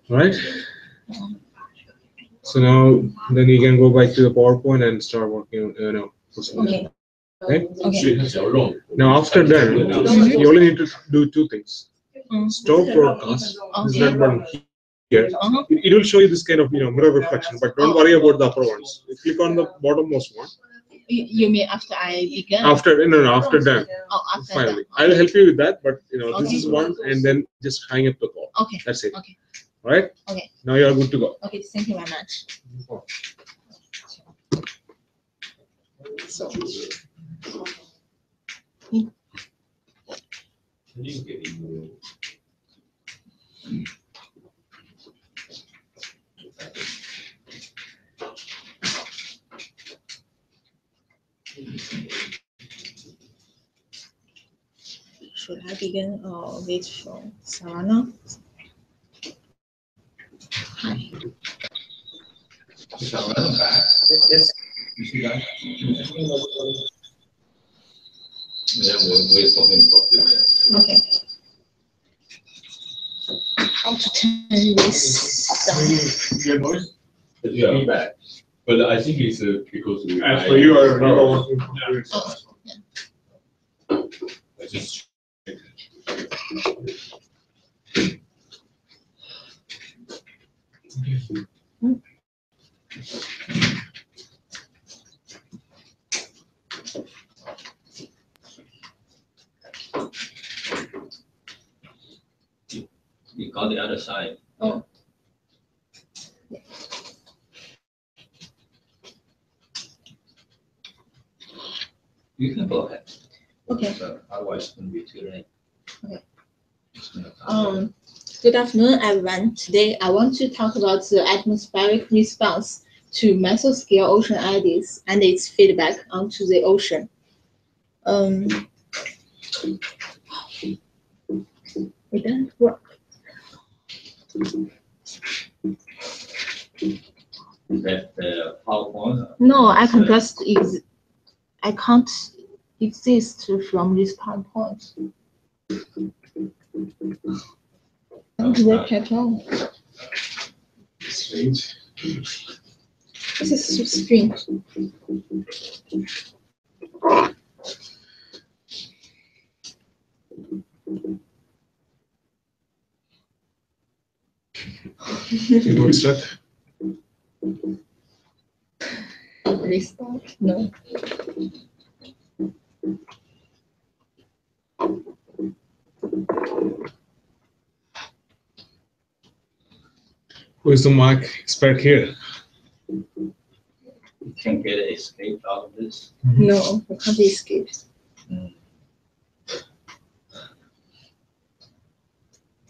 Right. So now then you can go back to the PowerPoint and start working on Okay. okay. Okay. Now after that you only need to do two things. Stop broadcast. This is not button here. It will show you this kind of mirror reflection, but don't worry about the upper ones. You click on the bottommost one. You mean after I begin? After no, after done. Oh, after Finally, that. I'll help you with that, but this Okay. is one, and then just hang up the call. Okay. That's it. Okay. All right. Okay. Now you are good to go. Okay. Thank you very much. So. should I begin with Savannah? Hi. Yes. You see that? Yeah, we'll wait for him for a few minutes. Okay. How to turn this down? Your voice. Yeah, feedback. But I think it's because we. As for you are working. Oh, yeah. I just. You got the other side. Oh. You can go ahead. Okay. So otherwise, it's going to be too late. Okay. Good afternoon, everyone. Today, I want to talk about the atmospheric response to mesoscale ocean eddies and its feedback onto the ocean. It doesn't work. That PowerPoint. No, I can just I can't exist from this PowerPoint. Don't work at all. Strange. This is so strange. You got stuck. Restart? No. Who is the Mac expert here? You can get an escape out of this. No, I can't escape.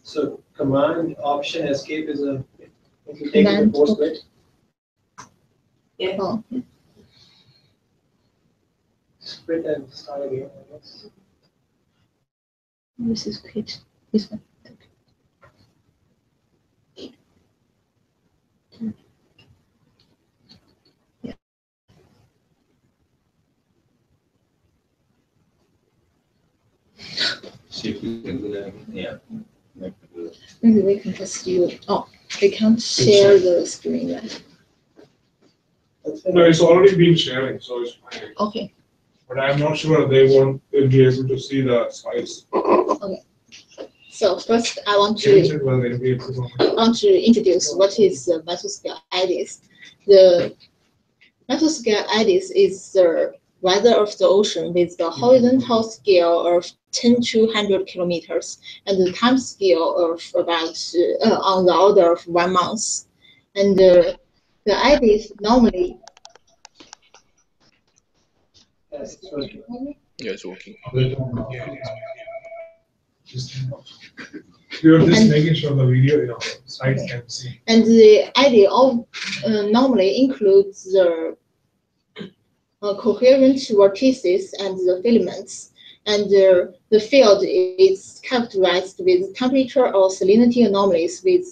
So command option escape is a if you take Command the post bit. Yeah. Oh, Split and start again, I guess. this is quit. This one. Yeah. See if you can do that. Yeah. Maybe we can just use. Oh, we can't share the screen, right? No, it's already been sharing, so it's fine. Okay. But I'm not sure they'll be able to see the slides. So first, I want Can you to check whether they'll be able to? introduce what is the mesoscale eddies. The mesoscale eddies is the weather of the ocean with the horizontal scale of 10 to 100 kilometers and the time scale of about on the order of 1 month. And the eddies normally. Yes, it's working. Yeah, it's working. We are just And- making sure the video, sites can see. And the eddy normally includes the coherent vortices and the filaments. And the field is characterized with temperature or salinity anomalies with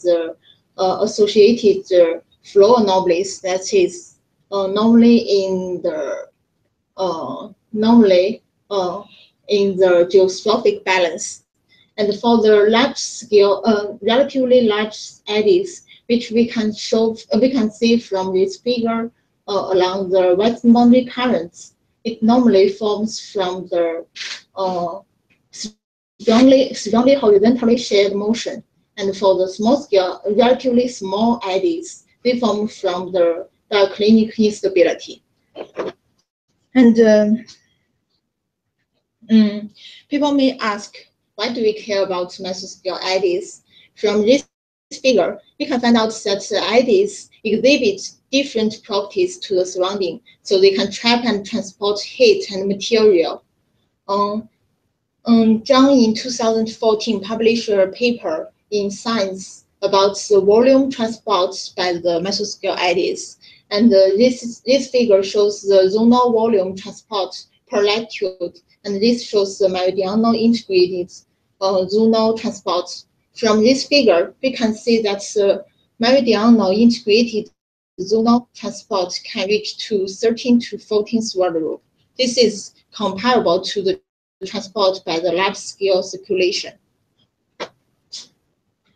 associated flow anomalies. That is normally in the geostrophic balance. And for the large scale, relatively large eddies, which we can see from this figure along the western boundary currents, it normally forms from the strongly horizontally shaped motion. And for the small scale, relatively small eddies, they form from the diaclinic instability. And people may ask, why do we care about mesoscale eddies? From this figure, we can find out that the eddies exhibit different properties to the surrounding, so they can trap and transport heat and material. Zhang in 2014 published a paper in Science about the volume transport by the mesoscale eddies. And this figure shows the zonal volume transport per latitude, and this shows the meridional integrated zonal transport. From this figure, we can see that the meridional integrated zonal transport can reach to 13 to 14 Swadloop. This is comparable to the transport by the large-scale circulation.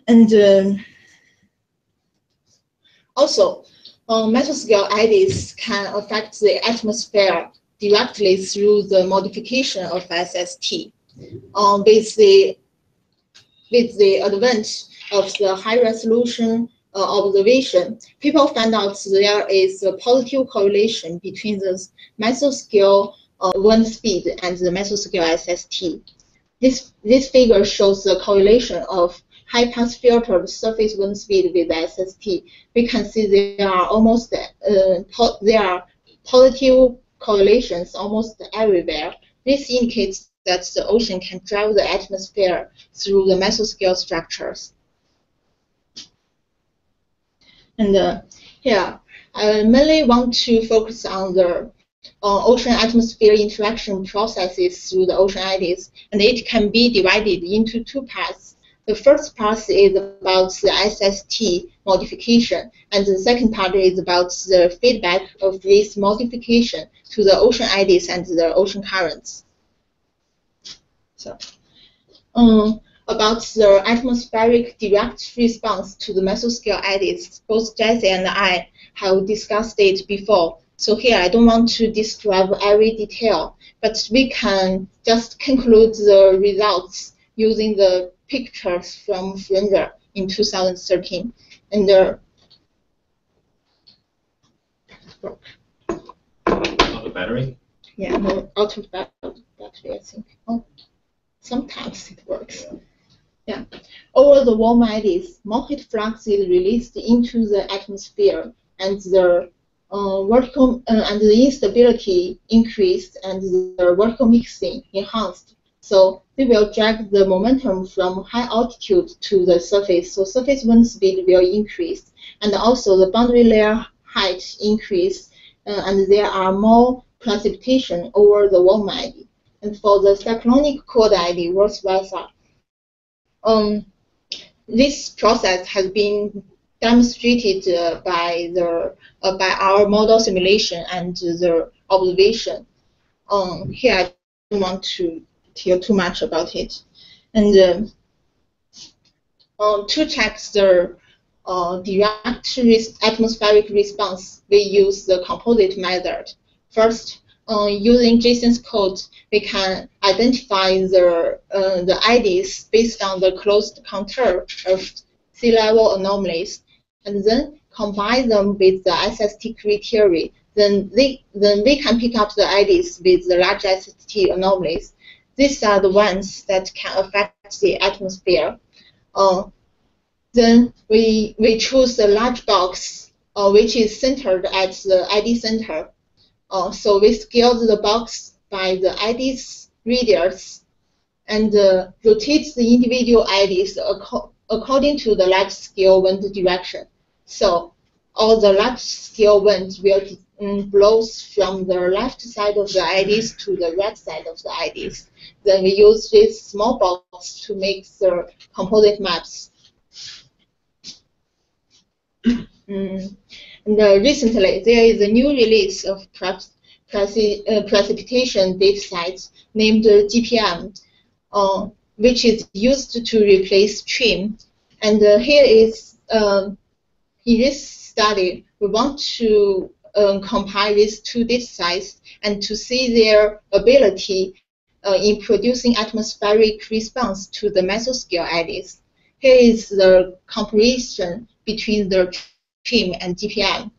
And also, mesoscale eddies can affect the atmosphere directly through the modification of SST. With the advent of the high-resolution observation, people found out there is a positive correlation between the mesoscale wind speed and the mesoscale SST. This figure shows the correlation of high-pass filtered surface wind speed with SST. We can see there are almost there are positive correlations almost everywhere. This indicates that the ocean can drive the atmosphere through the mesoscale structures. And here, I mainly want to focus on the ocean-atmosphere interaction processes through the ocean eddies, and it can be divided into two parts. The first part is about the SST modification, and the second part is about the feedback of this modification to the ocean eddies and the ocean currents. So, about the atmospheric direct response to the mesoscale eddies, both Jesse and I have discussed it before. So here I don't want to describe every detail, but we can just conclude the results using the pictures from Fraser in 2013. And the battery? Yeah, no, out of battery, I think. Oh, sometimes it works. Yeah. Over the warm eddies, more heat flux is released into the atmosphere, and the vertical and the instability increased, and the vertical mixing enhanced. So they will drag the momentum from high altitude to the surface. So surface wind speed will increase, and also the boundary layer height increase, and there are more precipitation over the warm eddy. And for the cyclonic cold eddy, vice versa. This process has been demonstrated by our model simulation and the observation. Here I don't want to tell too much about it. And to check the direct atmospheric response, we use the composite method. First, using Jason's code, we can identify the eddies based on the closed contour of sea level anomalies, and then combine them with the SST criteria. Then we can pick up the eddies with the large SST anomalies. These are the ones that can affect the atmosphere. Then we choose the large box, which is centered at the eddy center. So we scaled the box by the eddies radius and rotate the individual eddies according to the large-scale wind direction. So all the large-scale winds will blow from the left side of the eddies to the right side of the eddies. Then we use this small box to make the composite maps. And recently, there is a new release of precipitation dataset named GPM. which is used to replace trim. And here is, in this study, we want to compare these two data sites and to see their ability in producing atmospheric response to the mesoscale eddies. Here is the comparison between the TRIM and DPM.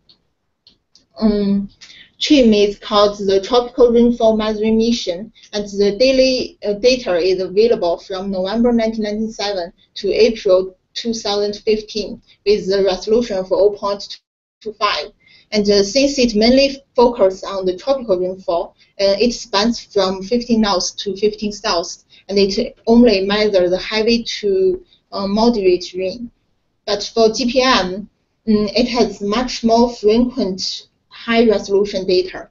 TRIM is called the Tropical Rainfall Measuring Mission, and the daily data is available from November 1997 to April 2015 with the resolution of 0.25. And since it mainly focuses on the tropical rainfall, it spans from 15 north to 15 south, and it only measures the heavy to moderate rain. But for DPM, it has much more frequent high-resolution data.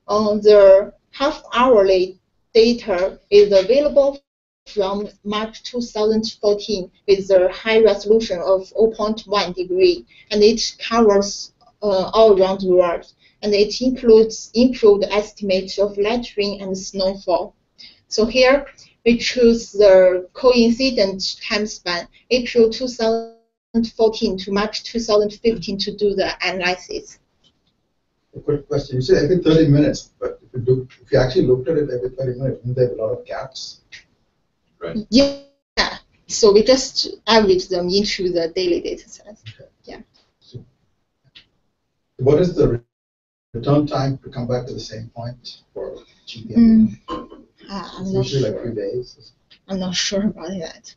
The half-hourly data is available from March 2014 with a high resolution of 0.1 degree, and it covers all around the world, and it includes improved estimates of light rain and snowfall. So here we choose the coincident time span, April 2014 to March 2015, to do the analysis. A quick question. You said every 30 minutes, but if you actually looked at it every 30 minutes, wouldn't there be a lot of gaps? Right. Yeah. So we just average them into the daily data set. Okay. Yeah. So what is the return time to come back to the same point for GPM? I'm It's not usually sure. like a few days. I'm not sure about that.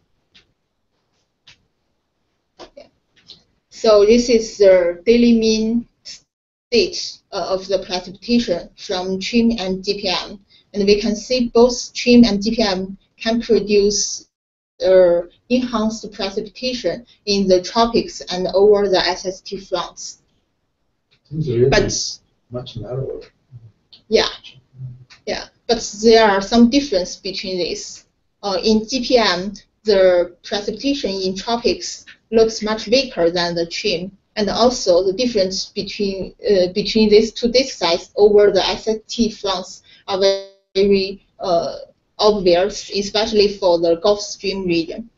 Yeah. So this is the daily mean state of the precipitation from TRIM and DPM, and we can see both TRIM and DPM can produce enhanced precipitation in the tropics and over the SST fronts. Seems really But much narrower. yeah, but there are some difference between these. In DPM, the precipitation in tropics looks much weaker than the TRIM, and also the difference between these two data sites over the SST fronts are very obvious, especially for the Gulf Stream region.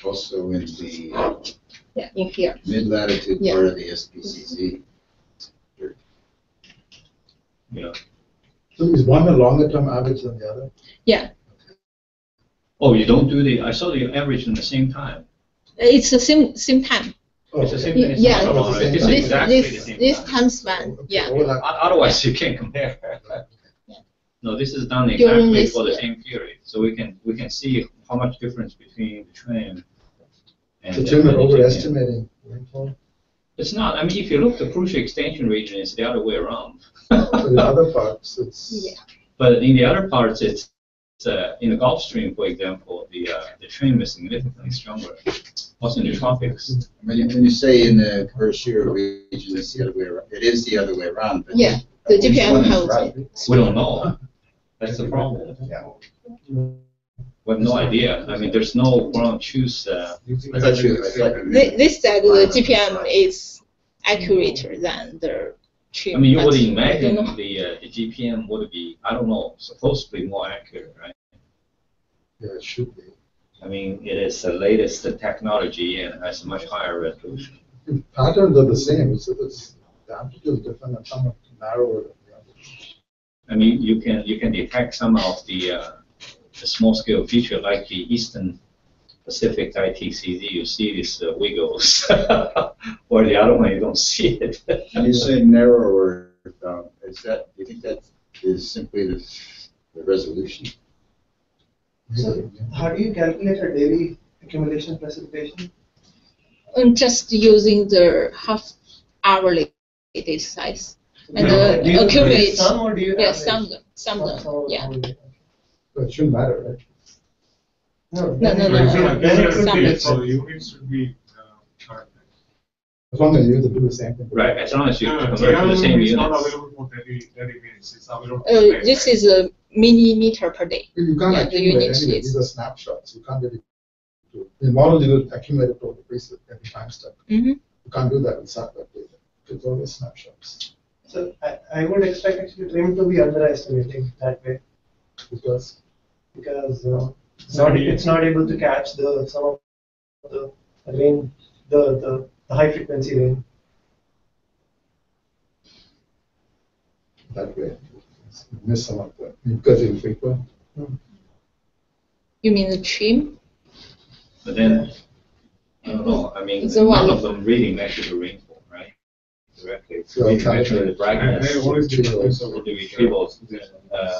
Also in the Yeah, in here. mid-latitude Yeah. part of the SPCC. Yeah. So is one a longer term average than the other? Yeah, Oh, you don't do the, I saw the average in the same time. it's the same time. Oh, It's the okay. same thing. It's Yeah. not wrong, right? It's This- exactly the same This time. time span. Okay, Yeah. overlap. Otherwise, you can't compare. Yeah. No, this is done During exactly this for the year. same period, so we can see how much difference between the TRIM and The children and the GPM. overestimating rainfall. It's not. I mean, if you look, the crucial extension region is the other way around. For the other parts, it's Yeah. But in the other parts, it's in the Gulf Stream, for example, the TRIM is significantly stronger. Also in the tropics. When you say in the Berkshire region, it's the other way around. It is the other way around. But Yeah, the which GPM one is holds right? it. We don't know. That's the problem. Yeah. We have no idea. I mean, there's no ground truth. I thought you. This said the GPM is accurate than the TRIM. I mean, you but would I don't imagine know. the GPM would be, I don't know, supposed to be more accurate, right? Yeah, it should be. I mean, it is the latest technology and has a much higher resolution. The patterns are the same. So the amplitude is different and somewhat narrower than the other. I mean, you can detect some of the small scale feature like the Eastern Pacific ITCZ. You see these wiggles, or the other one you don't see it. And you say narrower, is that, do you think that is simply the resolution? So how do you calculate a daily accumulation precipitation? Just using the half-hourly data size and Do you accumulate. sum or do you Yeah, average? some them. Yeah. But it shouldn't matter, right? No, No, no, then no, it- no. then it could Some. be- So the units should be correct. As long as you use it to do the same thing. Right, as long as you No, convert to the same it's not units. available for 30 minutes. It's available. for 10, This right? is a millimeter per day. You can't Yeah, the accumulate units anyway. is- These are snapshots. You can't really do. In models, you accumulate it over the preset every time step. Mhm. You can't do that in SATWeb data. It's always snapshots. So I would expect actually TRIM to be underestimating that way Because because It's not able to catch some of the rain, the high frequency rain. That way, miss some of that because it's frequent. You mean the trim? But then, I don't know, I mean, It's a none one. of them really measure the rainfall, right? Directly. So We try measure to- the brightness What is the difference with of the retrieval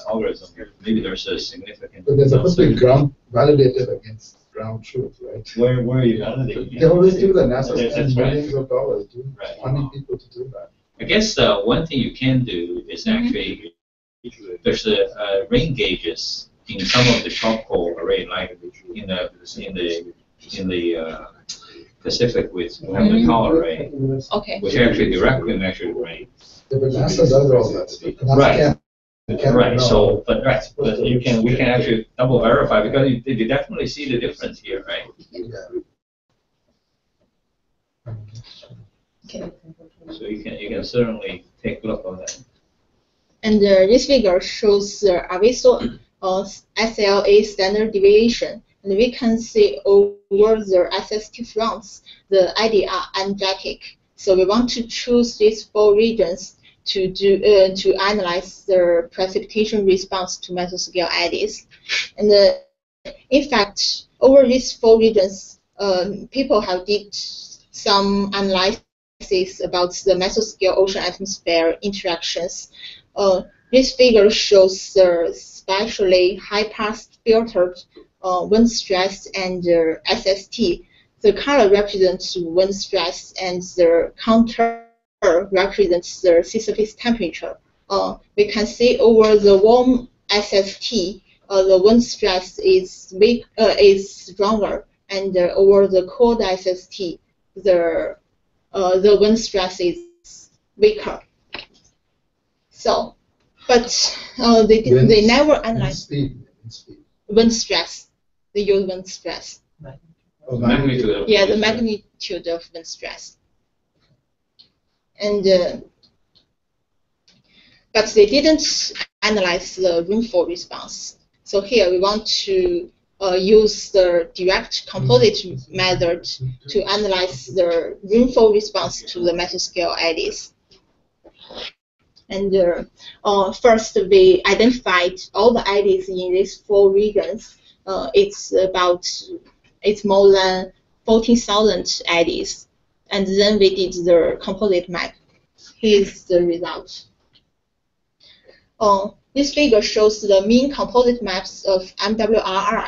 algorithm. Maybe there's a significant. But there's supposed to be ground validated against ground truth, right? Where are you validating? They always do that. NASA That's spends right. millions of dollars doing Right. funding people to do that. I guess one thing you can do is actually, there's a rain gauges in some of the charcoal array, like in the Pacific with the tall array, Okay. which actually directly measure the rain. Yeah, but NASA does all that stuff. NASA Right. can't Right. know. So, but we can actually double verify because you definitely see the difference here, right? Yeah. Okay. So you can certainly take a look at that. And this figure shows the Aviso SLA standard deviation. And we can see over the SST fronts, the ID are energetic. So we want to choose these 4 regions to analyze the precipitation response to mesoscale IDs. And in fact, over these 4 regions, people have did some analysis about the mesoscale ocean-atmosphere interactions. This figure shows the spatially high-pass filtered wind stress and SST. The color represents wind stress and the counter represents the sea surface temperature. We can see over the warm SST, the wind stress is stronger, and over the cold SST, the wind stress is weaker. So, but they never analyze Speed. wind stress. They use wind stress. Oh, Magnitude of Yeah, the magnitude of wind stress. And but they didn't analyze the rainfall response. So here we want to use the direct composite method to analyze the rainfall response to the mesoscale eddies. And first, we identified all the eddies in these 4 regions. It's more than 14,000 eddies. And then we did the composite map. Here's the result. This figure shows the mean composite maps of MWRR,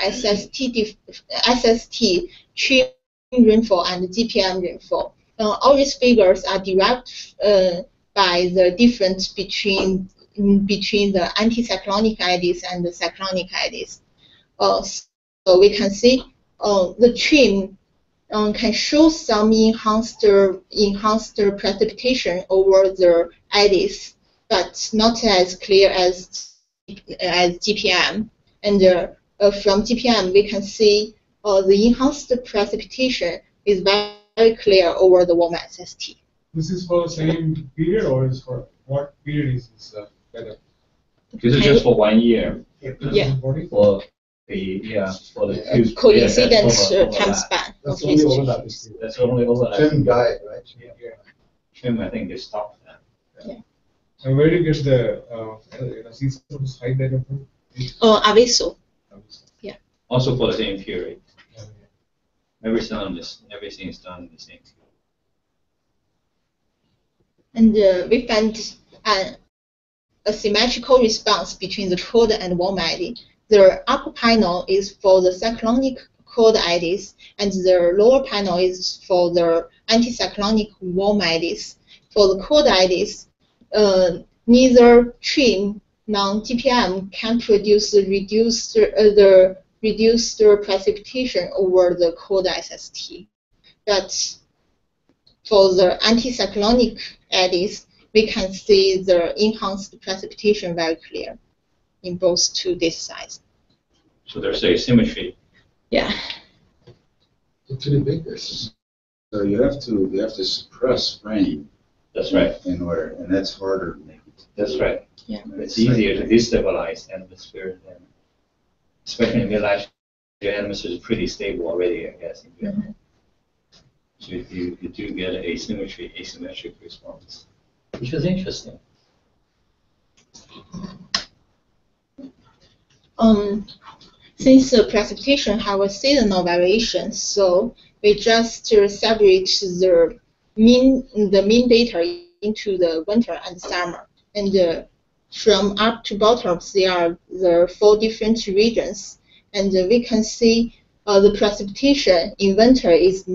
SST, trim rainfall, and GPM rainfall. All these figures are derived by the difference between the anticyclonic eddies and the cyclonic eddies. So we can see the trim can show some enhanced precipitation over the eddies, but not as clear as GPM. And from GPM, we can see the enhanced precipitation is very clear over the warm SST. This is for the same period, or is for what period is this weather? This is just for 1 year. Yeah. For the Coincident overlap. time span of That's only history. overlap. That's only overlap. Trim guide, right? Trim, I think they stopped that. And where do you get the sea surface height data from? Aviso. Also for the same period. Everything is done in the same period. And we found a symmetrical response between the cold and warm eddy. The upper panel is for the cyclonic cold eddies, and the lower panel is for the anticyclonic warm eddies. For the cold eddies, neither trim nor GPM can produce the reduced precipitation over the cold SST. But for the anticyclonic eddies, we can see the enhanced precipitation very clear in both 2 data sites. So there's a symmetry. Yeah. Actually big. So you have to suppress rain That's right. in order, and that's harder to make. That's right. Yeah. It's easier to destabilize atmosphere than, especially in mid-latitude atmosphere is pretty stable already, I guess. In general. So you do get an asymmetric response, which is interesting. Since the precipitation have a seasonal variation, so we just separate the mean data into the winter and summer. And from up to bottom, there are the 4 different regions. And we can see the precipitation in winter is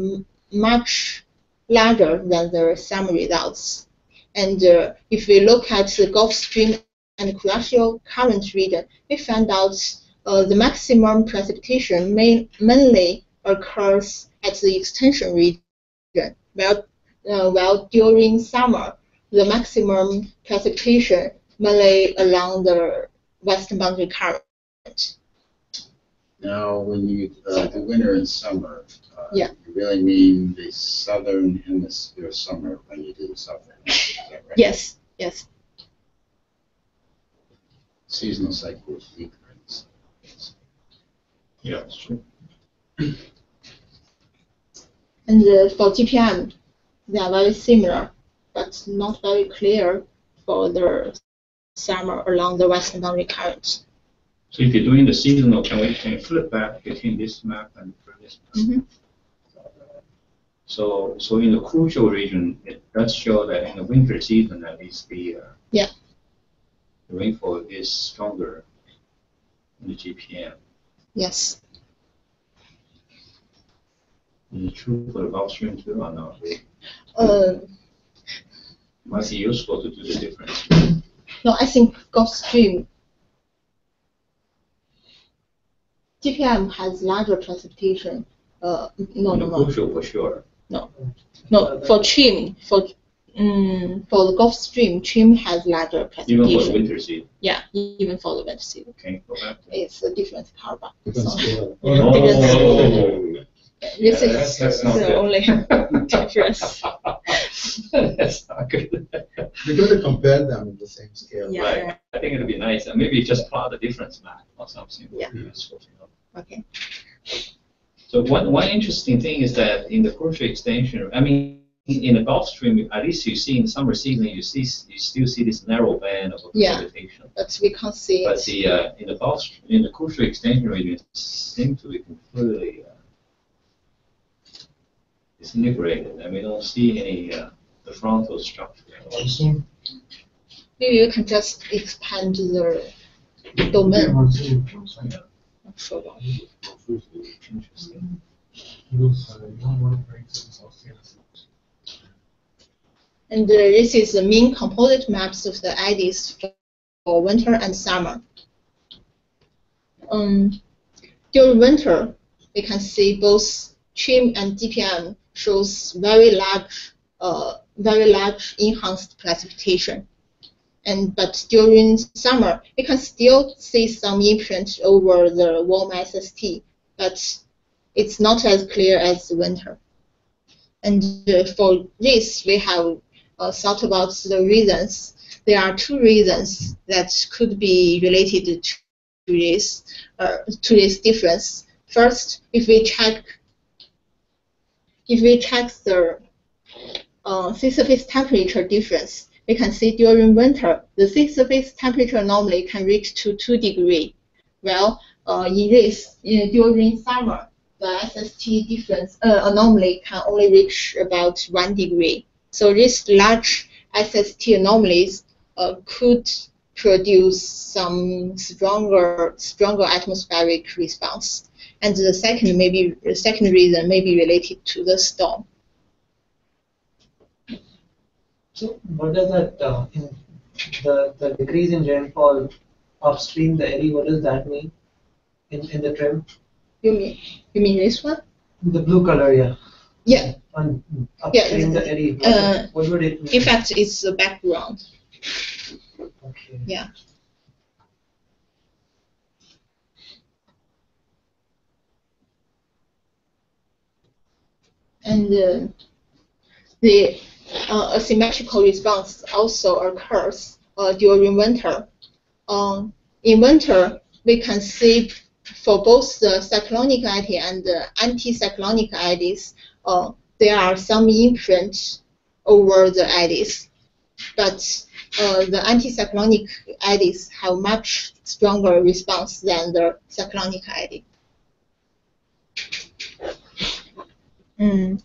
much larger than the summer results. And if we look at the Gulf Stream and Kuroshio Current region, we find out the maximum precipitation mainly occurs at the extension region, while during summer, the maximum precipitation mainly along the western boundary current. Now, when you do winter and summer, Yeah. you really mean the southern hemisphere summer when you do the southern hemisphere, is that right? Yes, yes. Seasonal cycle is weaker. Yeah, it's true. And for GPM, they are very similar, but not very clear for the summer along the western boundary current. So if you're doing the seasonal, can you flip back between this map and the previous map? Mm-hmm. So in the crucial region, it does show that in the winter season, at least the rainfall is stronger in the GPM. Yes. Is it true for the Gulf Stream too or not? Might be useful to do the difference. No, I think Gulf Stream GPM has larger precipitation. No. Crucial for sure. No, for Chim, for the Gulf Stream, Chim has larger precipitation. Even for the winter season. Yeah, even for the winter season. Okay, go back. It's a different carbon. Different So, scale. Oh, this yeah, is that's not the good. only difference. That's not good. We're going to compare them in the same scale. Yeah. Right. I think it'd be nice. And maybe just plot the difference map or something. Would Yeah. be useful to know. Okay. So one interesting thing is that in the crucial extension, I mean, in the Gulf Stream, at least you see in summer season, you still see this narrow band of Yeah. precipitation. But we can't see But it. in the crucial extension region, it seems to be completely disintegrated, and we don't see any the frontal structure. Maybe you can just expand the domain. Sure. Interesting. And this is the mean composite maps of the IDs for winter and summer. During winter, we can see both Chim and DPM shows very large enhanced precipitation. But during summer, we can still see some imprint over the warm SST, but it's not as clear as the winter. And for this, we have thought about the reasons. There are 2 reasons that could be related to this difference. First, if we check the sea surface temperature difference, we can see during winter, the sea surface temperature normally can reach to 2 degrees. Well, during summer, the SST difference anomaly can only reach about 1 degree. So these large SST anomalies could produce some stronger atmospheric response. And the second reason may be related to the storm. So what does that the decrease in rainfall upstream the eddy? What does that mean in the trim? You mean this one? The blue color, yeah. Yeah. On upstream the eddy. What would it mean? In fact, it's the background. Okay. Yeah. And the asymmetrical response also occurs during winter. In winter, we can see for both the cyclonic eddy and the anticyclonic eddies, there are some imprint over the eddies, but the anticyclonic eddies have much stronger response than the cyclonic eddy. And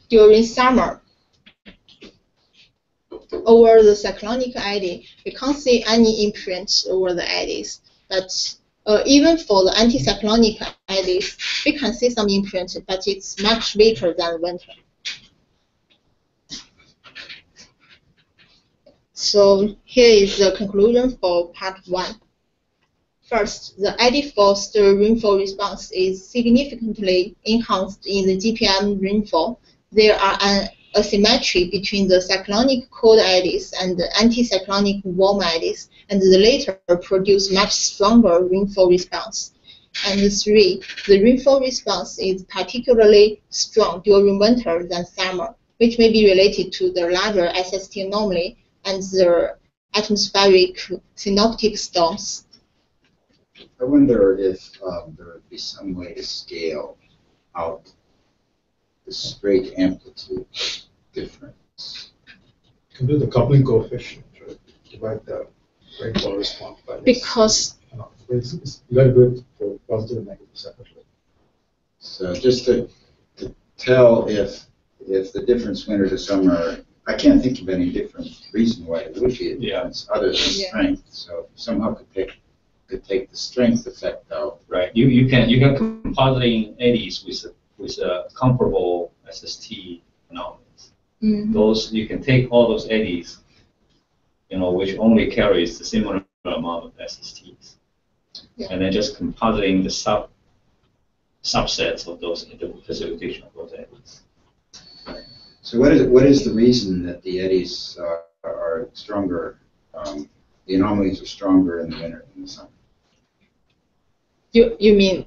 during summer, over the cyclonic eddy, we can't see any imprint over the eddies. But even for the anticyclonic eddies, we can see some imprint, but it's much later than winter. So here is the conclusion for part 1. First, the eddy-forced rainfall response is significantly enhanced in the GPM rainfall. There are an asymmetry between the cyclonic cold eddies and the anticyclonic warm eddies, and the latter produce much stronger rainfall response. And 3, the rainfall response is particularly strong during winter than summer, which may be related to the larger SST anomaly and the atmospheric synoptic storms. I wonder if there would be some way to scale out the straight amplitude difference. You can do the coupling coefficient, right? Divide the rainfall response by this. Because it's very good for positive and negative separately. So just to tell if the difference winter to summer, I can't think of any different reason why it would be a difference other than strength. So somehow could take the strength effect out. Right. You can compositing eddies with a comparable SST anomalies. Those you can take all those eddies, which only carries the similar amount of SSTs, and then just compositing the subsets of those, the precipitation of those eddies. So what is the reason that the eddies are stronger? The anomalies are stronger in the winter than the summer. you mean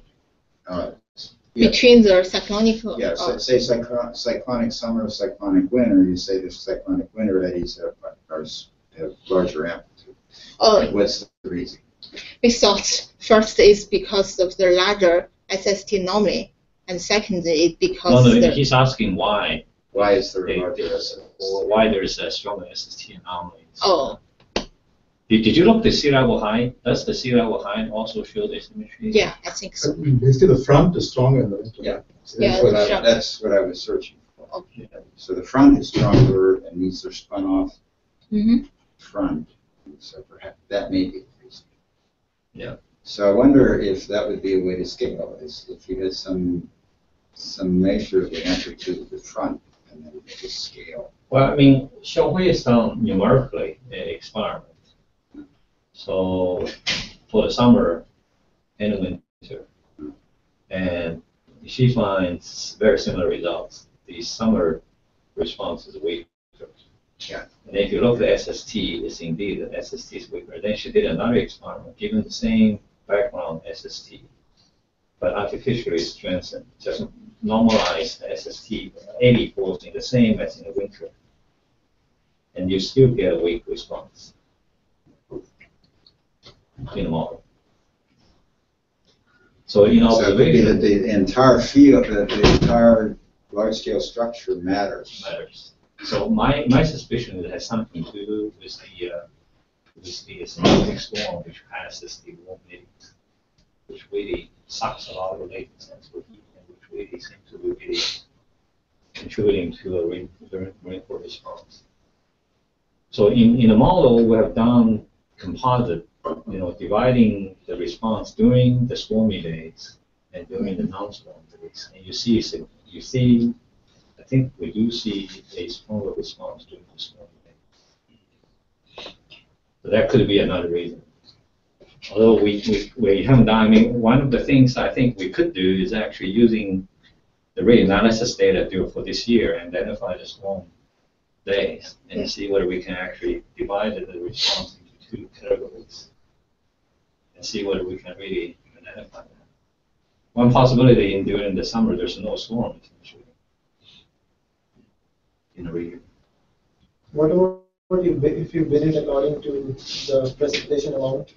between the cyclonic? Yeah, say cyclonic summer, cyclonic winter. You say the cyclonic winter eddies have larger amplitude. What's the reason? We thought first is because of the larger SST anomaly, and second is because he's asking why. Why is there a larger SST? Or why there's a stronger SST anomaly? Oh. Did you look the sea level height? Does the sea level height also show the symmetry? Yeah, I think so. Basically, the front is stronger in the winter. Yeah, Yeah, that's what I was searching for. Okay. So the front is stronger, and these are spun off front. So perhaps that may be the reason. Yeah. So I wonder if that would be a way to scale, is if you had some measure of the amplitude of the front, and then just scale. Well, I mean, Xiaohui is done numerically experiment. So for the summer and the winter, and she finds very similar results. The summer response is weaker. Yeah. And if you look at SST, it's indeed the SST is weaker. Then she did another experiment, given the same background SST, but artificially strengthened, just normalize the SST 80 forcing the same as in the winter, and you still get a weak response in the model. So So it could be that the entire field, the entire large-scale structure matters. So my suspicion is it has something to do with the synoptic storm which passes the warm eddies, which really sucks a lot of the latent sensible heat, and which really seems to be really contributing to a rainfall response. So in the model, we have done composite, dividing the response during the stormy days and during the non-storm days. And you see, I think we do see a stronger response during the stormy days. So that could be another reason. Although we haven't done, I mean, one of the things I think we could do is actually using the rate analysis data due for this year and identify the storm days and see whether we can actually divide the response into 2 categories and see whether we can really identify that. One possibility during the summer there's no storm essentially in the region. What about if you bin it according to the precipitation amount?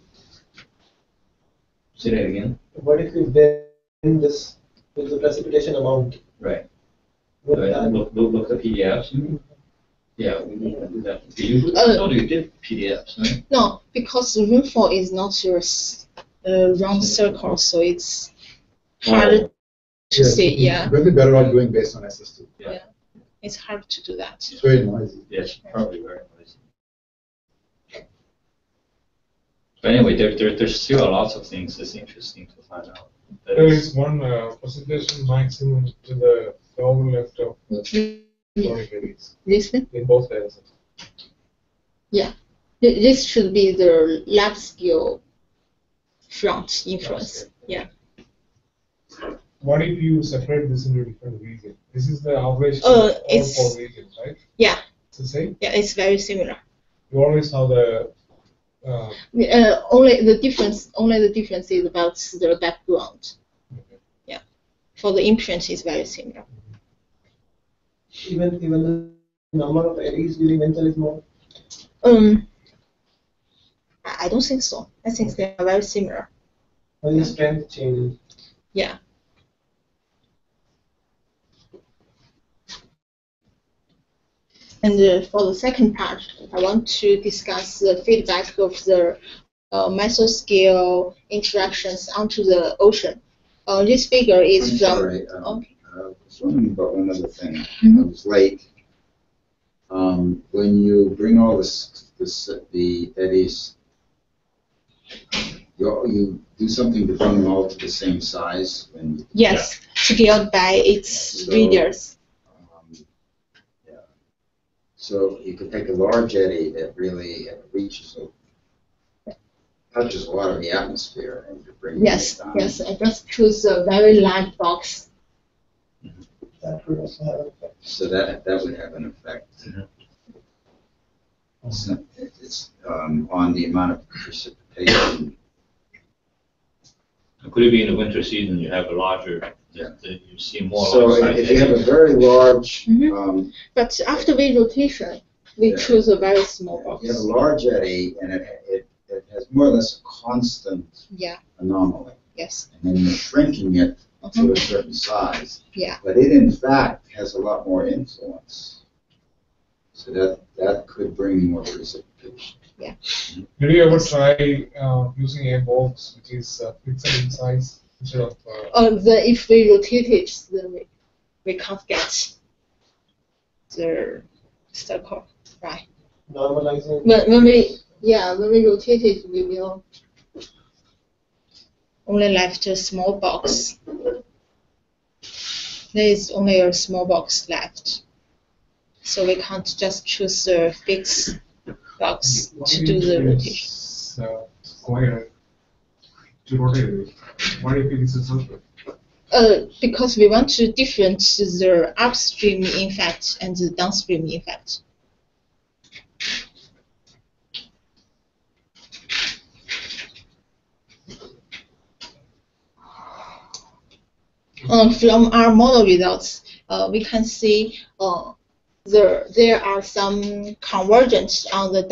Say that again? What if we bend this with the precipitation amount? Right. Would Right. that- Look the PDFs. Yeah, we can do that. You, Uh, no, you did PDFs, right? No, because the rainfall is not a round circle, so it's harder to Yes, see. Yeah, We'll be better off doing based on SST. it's hard to do that. It's very noisy. Yes, probably very noisy. But anyway, there's still lots of things that's interesting to find out. That There is- is one precipitation maximum to the lower left of the sonic areas Listen, in both directions. this should be the lab scale front influence. Yeah. What if you separate this into different regions? This is the average of Uh, all it's- 4 regions, right? Yeah. It's the same. Yeah, it's very similar. You always have the Only the difference is about the background. Yeah. For the imprint is very similar. Even the number of eddies during winter is more. I don't think so. I think they are very similar. Only strength changes. Yeah. And for the second part, I want to discuss the feedback of the mesoscale interactions onto the ocean. This figure I'm is from. sorry, Okay. I was wondering about one other thing. I Mhm. was late. When you bring all the eddies, you do something to bring them all to the same size when. Yes, scaled by its So- readers. Yeah. So you could take a large eddy that really touches a lot of the atmosphere and you bring Yes, it down. yes. I just choose a very large box. That would also have an effect. So that would have an effect. Mhm. So it's on the amount of precipitation. Could it be in the winter season you have a larger, you see more So outside if you have a eddies? very large, Mhm. But after we rotation, we Yeah. choose a very small box. you have a large eddy and it has more or less a constant Yeah. anomaly. Yes. And then you're shrinking it to Mhm. a certain size. Yeah. But it in fact has a lot more influence. So that could bring more precipitation. Did you ever try using a box which is fixed in size instead of? If we rotate it, then we can't get the circle, right? Normalizing. When we rotate it, we will only left a small box. There is only a small box left, so we can't just choose a fixed box to do the rotation. Square to rotate it. Why if it is a circle? Because we want to differentiate the upstream effect and the downstream effect. From our model results, we can see there are some convergence on the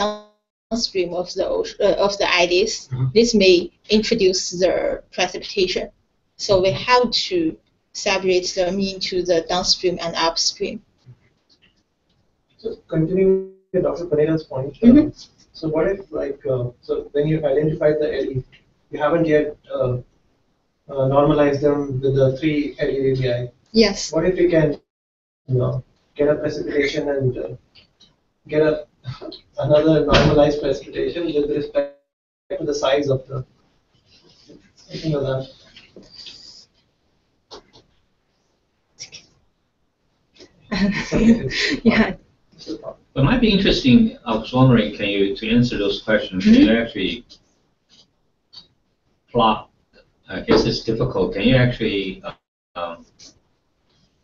downstream of the IDs. Mhm. This may introduce the precipitation. So we have to separate them into the downstream and upstream. So continuing with Dr. Paneera's point, Mhm. so what if so when you've identified the eddy, you haven't yet normalized them with the 3 eddy radii. Yes. What if we can get a precipitation and get another normalized precipitation with respect to the size of the something like that? Yeah. It might be interesting, I was wondering, to answer those questions, can you actually plot, I guess it's difficult, can you actually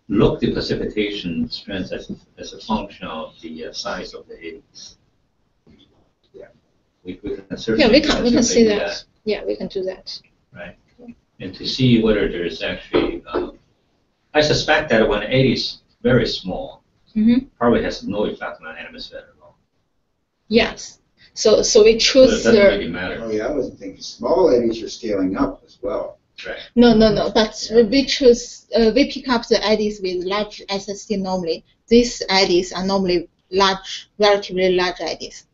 look the precipitation strength as a function of the size of the eddies? Yeah. We can certainly, We can see certainly do that. Yeah, we can do that. Right. And to see whether there's actually, I suspect that when eddy is very small, Mm-hmm. probably has no effect on the atmosphere at all. Yes. So we So it choose doesn't the really matter. Oh, yeah, I wasn't thinking, small eddies are scaling up as well. Right. no. But Yeah. we choose we pick up the eddies with large SST normally. These eddies are normally large, relatively large eddies.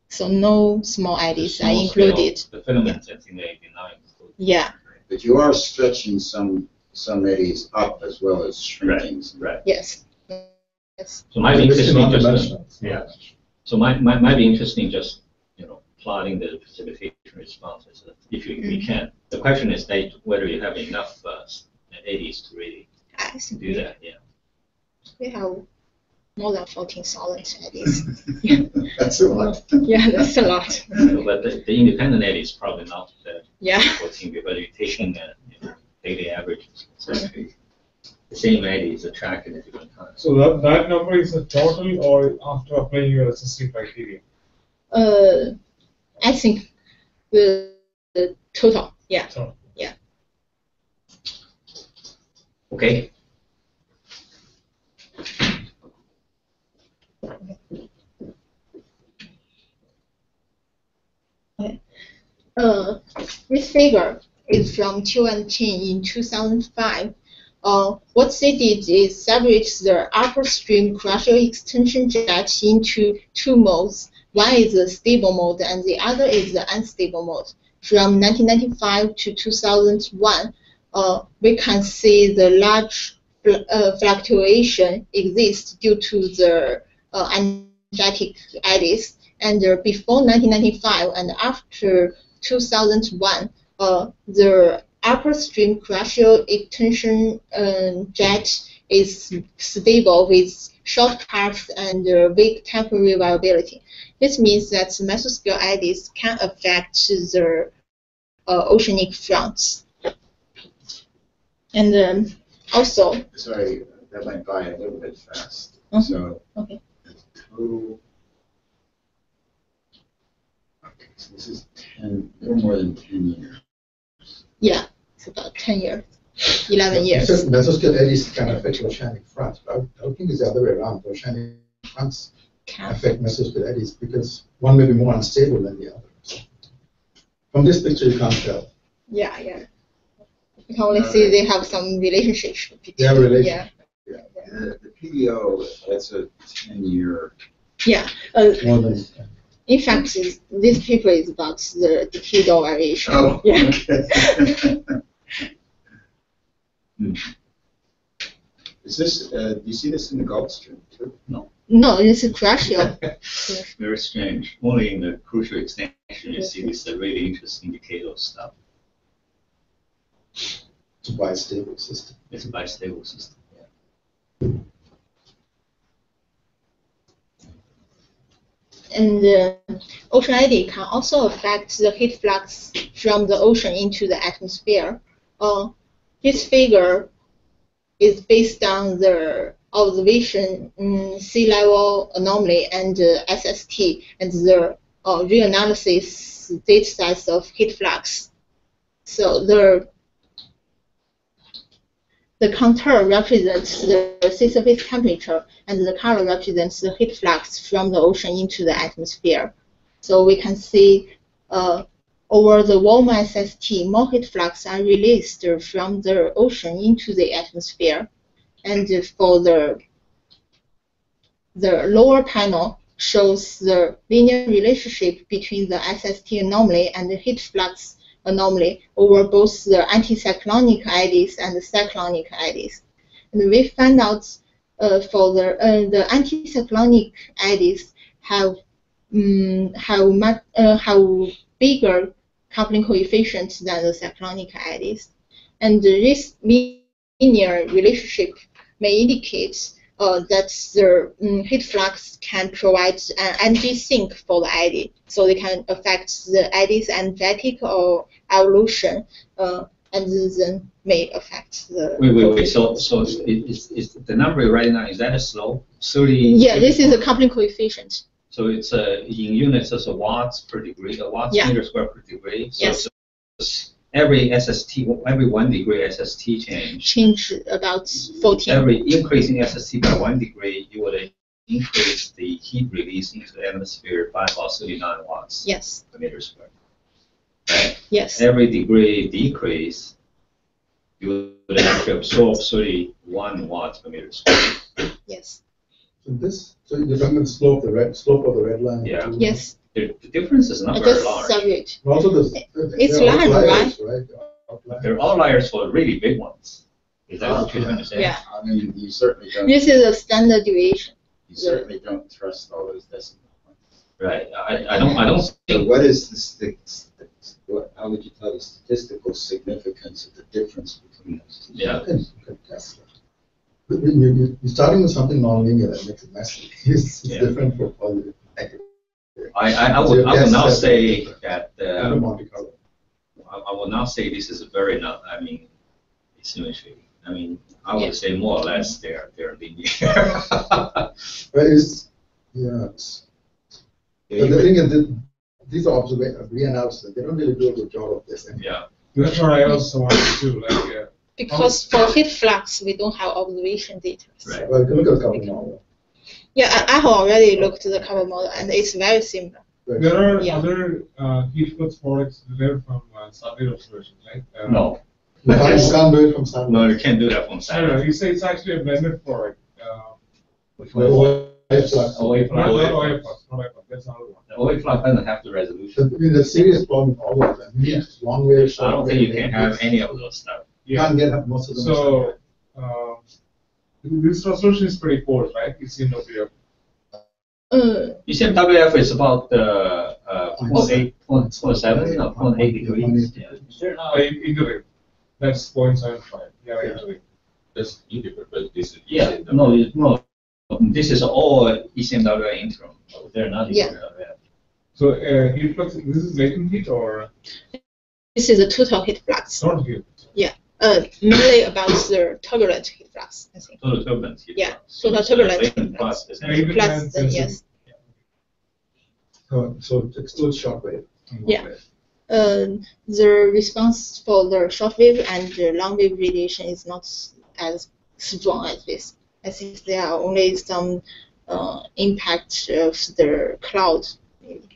So no small eddies are Small scale, included. The filaments, I think they not included. Yeah. But you are stretching some eddies up as well as shrinking. some. Right. Yes. So might be This is interesting not just, dimensional. yeah. So might be interesting just, plotting the precipitation responses if we can. The question is whether you have enough eddies to really I think do that, yeah. we have more than 14 solid eddies. That's a lot. Yeah, that's a lot. So, but the independent eddy is probably not Yeah. 14, because you're taking daily averages. So the same eddy is attracted at different times. So that number is the total or after applying your SST criteria? I think the total. Yeah. So Okay. This figure is from Chiu and Chen in 2005. What they did is separate the upper stream crusher extension jet into two modes. One is the stable mode and the other is the unstable mode. From 1995 to 2001, we can see the large fluctuation exists due to the energetic eddies. And before 1995 and after 2001, the upper stream crusher extension jet is stable with short paths and weak temporary viability. This means that mesoscale eddies can affect the oceanic fronts. And also, Sorry, that went by a little bit fast. So okay. the total. Okay, so this is a little more than 10 years. Yeah, it's about 10 years, 11 years. Mesoscale eddies can affect oceanic fronts, but I don't think it's the other way around. Oceanic fronts affect mesoscale eddies because one may be more unstable than the other. From this picture, you can't tell. Yeah. You can only see they have some relationship between. They have a relationship. Yeah. The PDO, that's a 10-year. Yeah. More than In fact, this paper is about the decadal variation. Oh, Yeah. okay. Is this, do you see this in the Gulf Stream too? No. No, this is crusher. Very strange. Only in the crucial extension you see this really interesting decadal stuff. it's a bistable system. It's a bistable system. And ocean eddy can also affect the heat flux from the ocean into the atmosphere. This figure is based on the observation sea level anomaly and SST and the reanalysis data sets of heat flux. So the contour represents the sea surface temperature, and the color represents the heat flux from the ocean into the atmosphere. So we can see over the warm SST, more heat flux are released from the ocean into the atmosphere. And for the lower panel shows the linear relationship between the SST anomaly and the heat flux anomaly over both the anticyclonic eddies and the cyclonic eddies. And we found out for the anticyclonic eddies have bigger coupling coefficients than the cyclonic eddies. And this linear relationship may indicate that the heat flux can provide an energy sink for the eddy, so they can affect the eddy's energetic or evolution, and then may affect the. Wait. So is the number right now, is that a slope? 30. Yeah, this is a coupling coefficient. So it's in units as a watts per degree, meter square per degree. So Yes. it's every every 1 degree SST change. Change about 14. Every increase in SST by 1 degree, you would increase the heat release into the atmosphere by about 39 watts Yes. per meter squared. Right? Yes. Every degree decrease, you would actually absorb 31 watts per meter squared. Yes. So you're talking about the slope of the red line? Yeah. Yes. The difference is not I very just large. saw it. Also, It's there are large, outliers, right? Outliers. They're outliers for the really big ones. Is that what you Yeah. understand? Yeah. I mean, you certainly don't, This is a standard deviation. you certainly don't trust all those decimal points. Right. I don't So think. what is how would you tell the statistical significance of the difference between those two? Yeah. You can test that. But you're starting with something nonlinear that makes it messy. It's Yeah. different for positive. Negative. I So would yes, now that's say different. that And the Monte Carlo. I will now say this is very not. I mean, symmetry. I mean, I would say more or less they're linear. But it's, yeah. But the thing is that these are reanalysis. They don't really do a good job of this. Yeah. That's what I also wanted to do, like, Because for heat flux, we don't have observation data. Right. Well, you can look at a couple model. Yeah, I have already looked at the cover model, and it's very similar. there are Yeah. other heat flux products derived from satellite observations, right? No. You can't do it from satellite. No, you can't do that from No, satellite. you say it's actually a blended product. Which The one? OA flux. OA Not flux. OA flux, not OA flux, that's another one. The OA flux doesn't have the resolution. I mean, the serious problem with all of them. Yeah. Long wave, I short don't think wave, you can have any of those stuff. You can't get most of them. So, this resolution is pretty coarse, right? It's in WF. ECMWF is about 0.8, 0.7 or 0.8 degrees. Yeah. Integrate. That's 0.75. Yeah, Yeah. integrate. That's integrate, but this is. Yeah, no. This is all ECMWF interim. They're not Yeah. ECMWF. So, heat flux, this is latent heat or This is a total heat flux. not heat? Mainly about the turbulent heat flux, I think. Total turbulence. heat Yeah, flux. total turbulent Latent heat plus flux. essentially. Plus, then yes. So it excludes short wave. Yeah. The response for the short wave and the long wave radiation is not as strong as this. I think there are only some impact of the cloud. Maybe.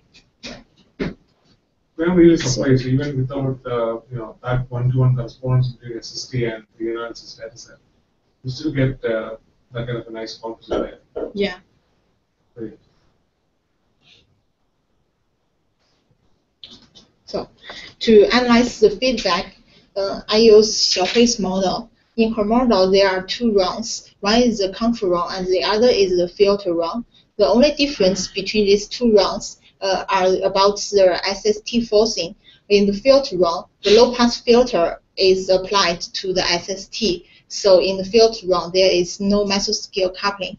I'm really surprised, even without that one-to-one correspondence between SST and the analysis data set, you still get that kind of a nice composite there. Yeah. Right. So, to analyze the feedback, I use Xiaohui's model. In her model, there are two rounds. One is the control round, and the other is the filter round. The only difference between these two rounds are about the SST forcing. In the filter round, the low-pass filter is applied to the SST. So in the filter round, there is no mesoscale coupling.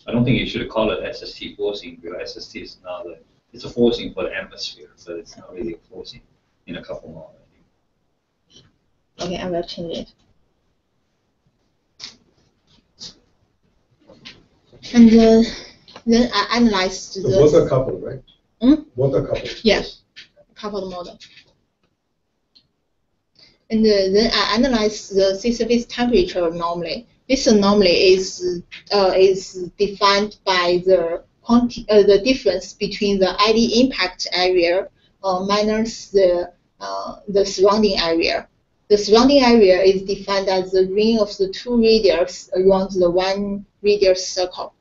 I don't think you should call it SST forcing, because SST is not it's a forcing for the atmosphere, but it's not really a forcing in a couple model. Okay, I will change it. And then I analyzed So both are the coupled, right? Both are coupled. coupled model. And then I analyzed the C surface temperature anomaly. This anomaly is defined by the difference between the ID impact area minus the surrounding area. The surrounding area is defined as the ring of the two radius around the one radius circle.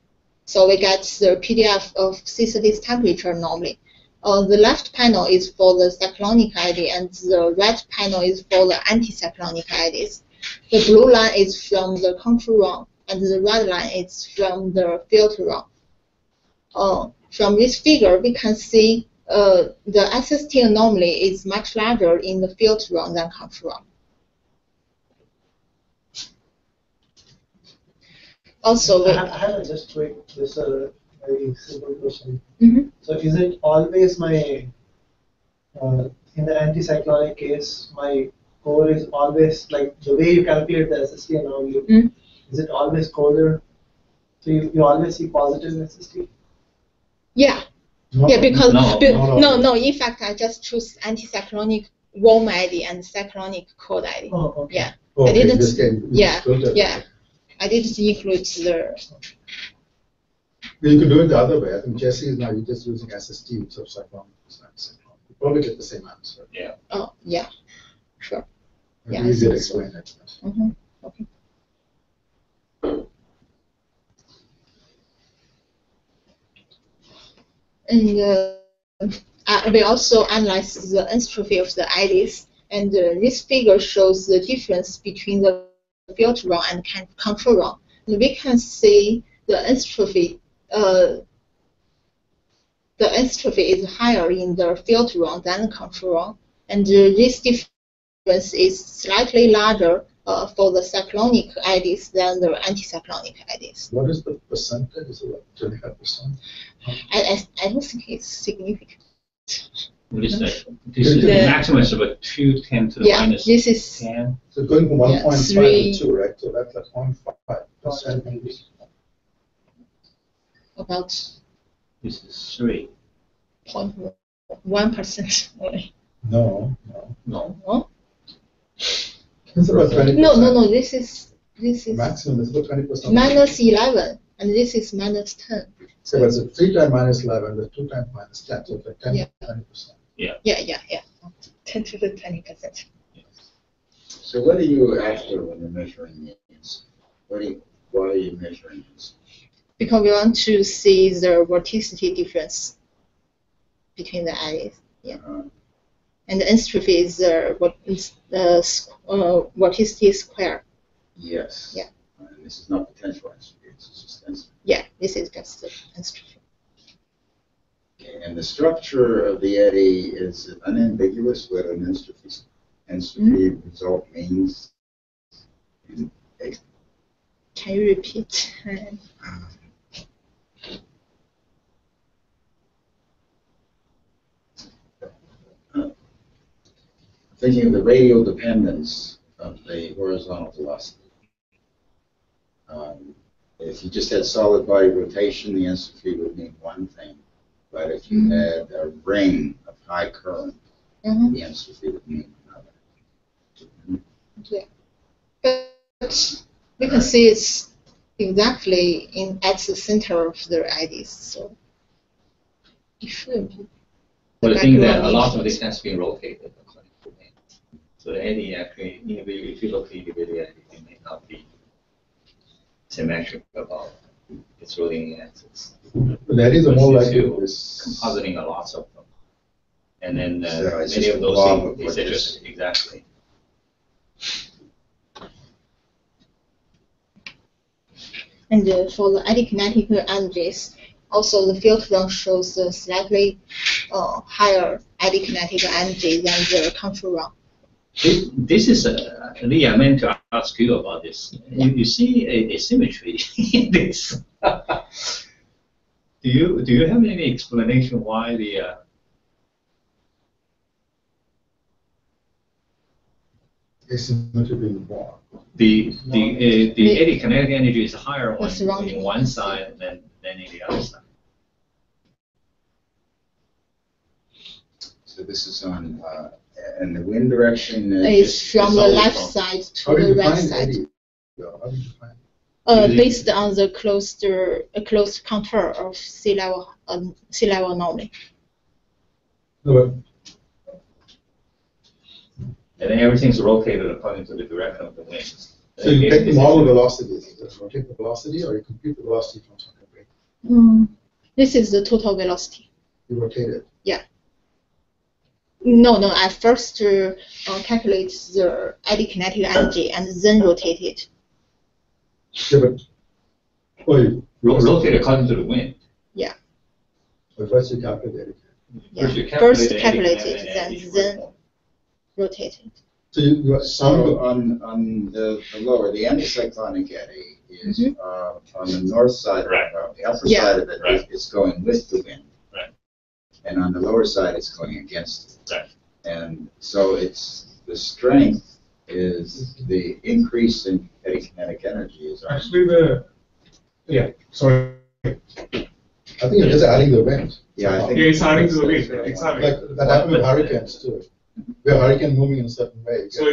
So we get the PDF of C surface temperature anomaly. The left panel is for the cyclonic ID, and the right panel is for the anticyclonic IDs. The blue line is from the control round, and the red line is from the filter round. From this figure, we can see the SST anomaly is much larger in the filter round than control round. Also, I have just quick, just a very simple question. Mhm. So is it always my, in the anticyclonic case, my core is always, like the way you calculate the SST anomaly, is it always colder? So you always see positive SST? yeah, No, yeah, because No. no, in fact, I just choose anticyclonic warm ID and cyclonic cold ID. Oh, okay. Yeah, Okay, I didn't- this came- yeah, filter. yeah. I didn't include the You could do it the other way. I think Jesse is now you're just using SST instead of cyclone. You probably get the same answer. Yeah. Oh, yeah, sure. Maybe Yeah, I easier to think so. explain it. Mm-hmm. Okay. And we also analyzed the entropy of the eddies, and this figure shows the difference between the filter run and control run. And we can see the entropy. The entropy is higher in the filter run than control run, and this difference is slightly larger for the cyclonic eddies than the anticyclonic eddies. What is the percentage? Is it like 25%? I don't think it's significant. What is that? This is the maximum is about 210 to the Yeah, minus this is 10. So going from 1.5 3. to 2, right? So that's like 0.5% maybe. about This is 3. 0.1% only. No. No? It's about 20%. No. This is Maximum is about 20%. minus 11, and this is minus 10. So it's a 3 times minus 11, the 2 times minus 10, so it's like 10 Yeah. 20%. Yeah. 10 to the 20%. So what are you after when you're measuring these? Why are you measuring this? Because we want to see the vorticity difference between the eddies. Yeah. And the entropy is the vorticity square. Yes. Yeah. And this is not potential entropy, it's just entropy. Yeah, this is just the entropy. Okay, and the structure of the eddy is unambiguous what an entropy result means. Can you repeat? Thinking of the radial dependence of the horizontal velocity. If you just had solid body rotation, the entropy would mean one thing. But if you had a ring of high current, the entropy would mean another. Yeah. But we can see it's exactly at the center of the eddies, so it should be. But the thing that a lot of this has been rotated according to me. So the eddy actually, if you look individually, it may not be symmetric about its rotating axis. But that is a more likely to this. compositing a lot of them. And then So it's many just of a those blob of things, it's just vorticity. exactly. And for the eddy kinetic energies, also the filter run shows a slightly higher eddy kinetic energy than the control run. This is, Lee, I meant to ask you about this. You see a symmetry in this. Do you have any explanation why the Asymmetry being born. the eddy kinetic energy is higher What's on wrong? in one side than in the other side? So this is on, and the wind direction It's from the always left from- side to How do you the right define side. eddy? How do you define? Based on the closed contour of sea level anomaly. No, but And then everything's rotated according to the direction of the wind. so you take the model velocities, you just rotate the velocity, or you compute the velocity from something, right? This is the total velocity. You rotate it. No. I first calculate the eddy kinetic energy and then rotate it. Yeah, but Rotate according to the wind. but first you calculate it. Yeah. First you First the eddy calculate kinetic it, energy then for- rotate it. So you So on the lower, the anticyclonic eddy is on the north side, Right. the upper Yeah. side of it Right. is going with the wind. Right. And on the lower side, it's going against it. Right. And so the strength is the increase in eddy kinetic energy is on Actually sorry. I think you're just adding the wind. Yeah, I think. Yeah, it's adding to the that's wind, what I exactly. wanted. Like that happens with hurricanes too. Where hurricane moving in a certain way. So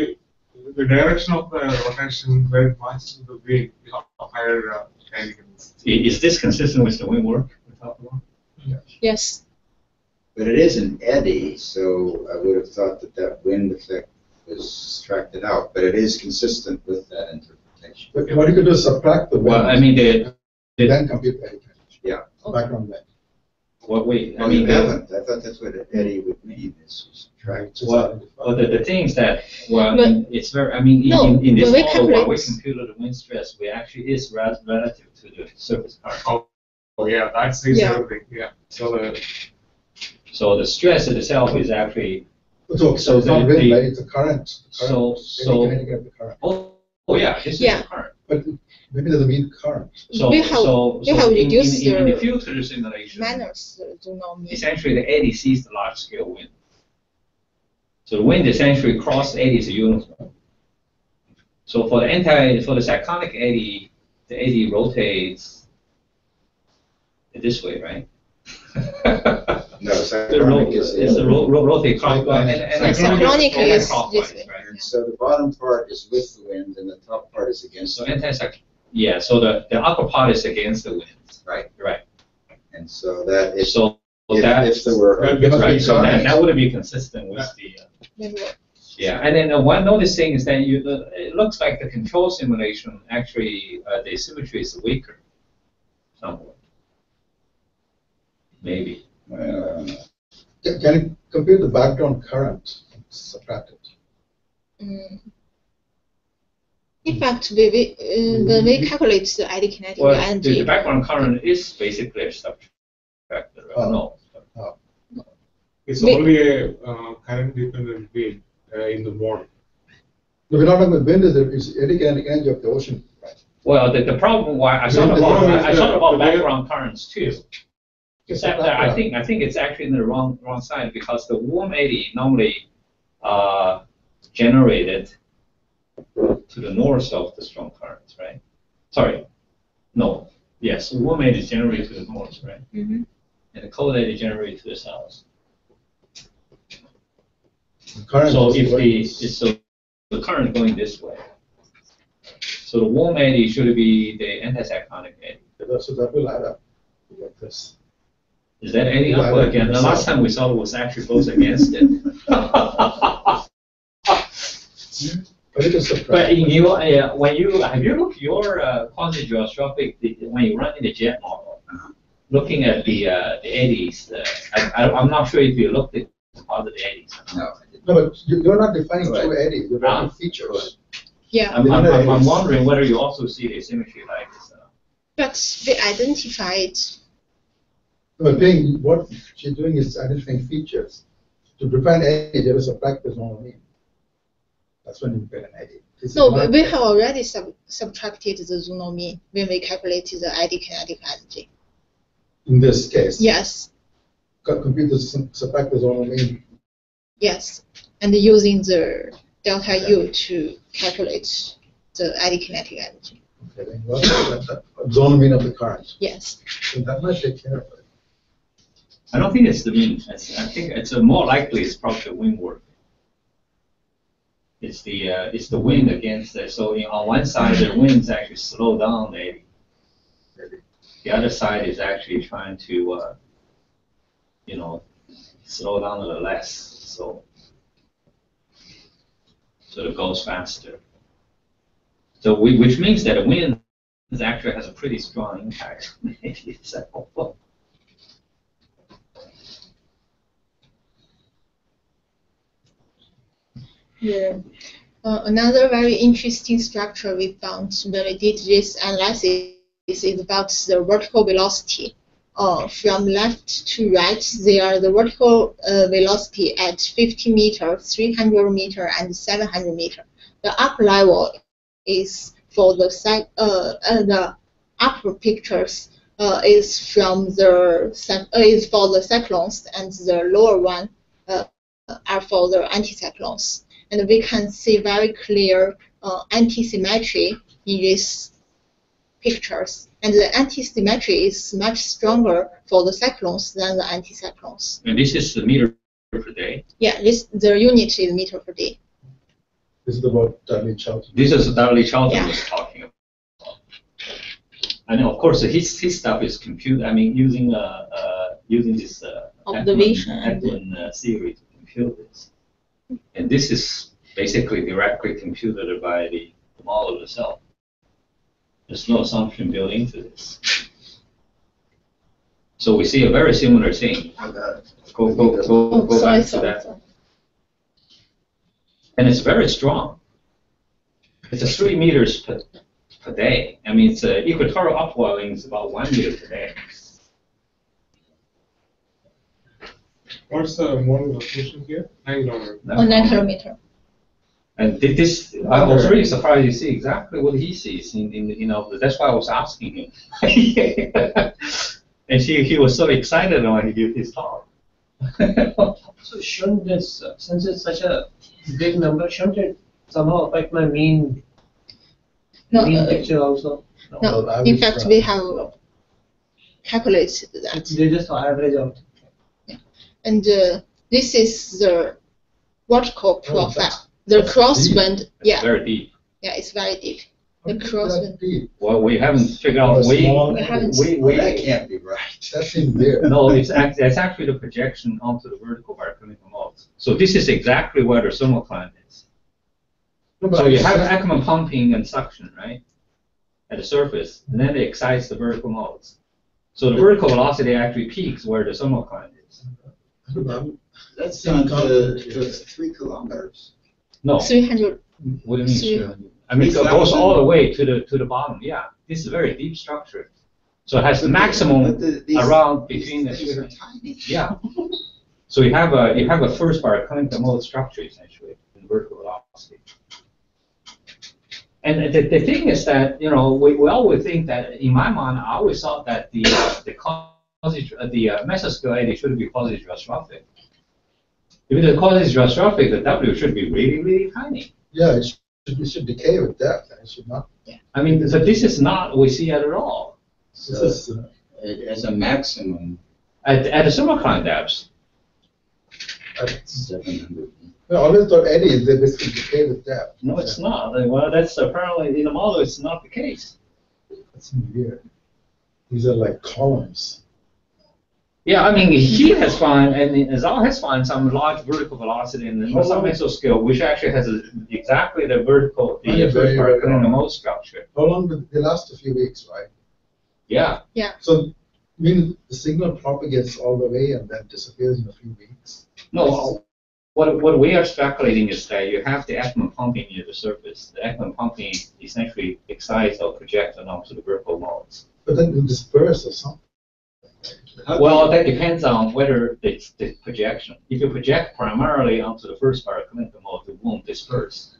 the direction of the rotation where it points to the wind, you have a higher and you can. Is this consistent with the wind work we talked about? Yes. But it is an eddy, so I would have thought that that wind effect was subtracted out, but it is consistent with that interpretation. But what you could do is subtract the wind. Well, I mean, Then compute the eddy kinetic. Yeah. Background wind. what we, I Well, mean, you haven't. I thought that's what an eddy would mean, is subtract. Just Well, identify. well, the thing is that, well, But- it's very, I mean, No, in this when we model, when we calculate- computed the wind stress, we actually is relative to the surface current. Oh, yeah, that says Yeah. everything, yeah. So the stress itself is actually, So so it's not the- wind, the- right? It's a current. so- Eddy kinetic of the current. oh yeah, this is Yeah. the current. But maybe doesn't mean current. So, We have- so, we so have in reduced the the filter simulation, Manners do not mean. essentially the eddy sees the large scale wind. So the wind essentially cross the eddy is uniform. So for the cyclonic eddy, the eddy rotates this way, right? No, The cyclonic is it's the rotate clockwise. And cyclonic is clockwise, this way. right? And so the bottom part is with the wind and the top part is against So the wind. yeah, so the upper part is against the wind. Right. Right. And so that is, So if that, there were. right, so current- that would be consistent with the, yeah, and then one notice thing is that it looks like the control simulation, actually, the symmetry is weaker somewhat. Maybe. Can you compute the background current and subtract it? In fact, when we calculate the eddy kinetic Well, the energy, background current is basically a subtractor, right? Oh. No. It's We- only a current dependent wave in the model. No, we're not talking about wind, is eddy kinetic energy of the ocean. Right. Well, the problem why I thought The about problem is the way- background currents too. Yes, Except that I think it's actually in the wrong side because the warm eddy normally generated to the north of the strong currents, right? Sorry, no. Yes, warm eddy is generated to the north, right? Mhm. And the cold eddy generated to the south. The current So is if going- the current going this way, so the warm eddy should be the anticyclonic eddy. So that will add up like this. Is that adding up? Yeah, Well, again, the last time we saw it was actually goes against it. But it is subtract. But in your, when you, have you looked your quasi-geostrophic, when you run in the jet model, looking at the eddies, I'm not sure if you looked at all the eddies. No, I didn't. No, but you're not defining Right. true eddy, you're Ah. defining features. yeah, I'm wondering whether you also see the symmetry like this. but we identified. But what she's doing is identifying features. To define eddy, there is a practice normal mean. That's when you get an eddy. This is No, not- we have already subtracted the zonal mean when we calculated the eddy kinetic energy. In this case. Yes, Compute the subtract the zonal mean. yes, and using the delta U to calculate the eddy kinetic energy. Okay, then what is that zonal mean of the current? Yes. So that might take care of it. I don't think it's the mean. I think it's more likely it's probably the wind work. It's the wind against it. So on one side the winds actually slow down the eddy. The other side is actually trying to slow down a little less. So it goes faster. So which means that the wind actually has a pretty strong impact on the eddy itself. Yeah. Another very interesting structure we found when we did this analysis is about the vertical velocity. From left to right, there the vertical velocity at 50 meters, 300 meters, and 700 meters. The upper level is for the upper pictures is from is for the cyclones, and the lower one are for the anticyclones. And we can see very clear anti-symmetry in these pictures. And the anti-symmetry is much stronger for the cyclones than the anticyclones. And this is the meter per day. Yeah, the unit is meter per day. This is about Dudley Charlton. This is Dudley Charlton Yeah. was talking about. And of course, his stuff is compute. I mean, using this Observation. Ekman theory to compute this. And this is basically directly computed by the model itself. There's no assumption built into this. So we see a very similar thing. Go back to that. Sorry. And it's very strong. It's a 3 meters per day. I mean, it's equatorial upwelling is about 1 meter per day. What's the model resolution here? 9 kilometers. 9 kilometer. And this, I was really surprised to see exactly what he sees that's why I was asking him. And he was so excited when he gave his talk. So shouldn't this, since it's such a big number, shouldn't it somehow affect my mean picture also? No, in fact, we have calculated that. They just average out. And this is the vertical profile. The crosswind, It's very deep. yeah, it's very deep. The crosswind. Well, we haven't figured out. That can't be right. That's in there. No, it's actually the projection onto the vertical baroclinical modes. So this is exactly where the thermocline is. So you have Ekman pumping and suction, right, at the surface, and then it excites the vertical modes. So the vertical velocity actually peaks where the thermocline is. That's down to 3 kilometers. No. 300. What do you mean? I mean, it goes all the way to the bottom. Yeah, this is a very deep structure. So it has the maximum around between the. These are tiny. Yeah. So you have a first baroclinical mode structure essentially in vertical velocity. And the thing is that we always think that, in my mind, I always thought that the mesoscale eddy should be quasi-geostrophic. If it is quasi-geostrophic, the W should be really, really tiny. Yeah, it should decay with depth, and it should not. Yeah. I mean, so this is not what we see at all. So as a maximum, At the thermocline depths. 700. I always thought eddies, they basically decay with depth. No, it's not. Well, that's apparently in the model. It's not the case. That's weird. These are like columns. Yeah, I mean, he has found, and Zal has found some large vertical velocity in the mesoscale, which actually has exactly the vertical, the first baroclinical mode structure. How long did they last? A few weeks, right? Yeah. Yeah. So, I mean, the signal propagates all the way and then disappears in a few weeks. No, what we are speculating is that you have the Ekman pumping near the surface. The Ekman pumping essentially excites or projects onto the vertical modes. But then it disperse or something. Well, that depends on whether it's the projection. If you project primarily onto the first baroclinical mode, it won't disperse.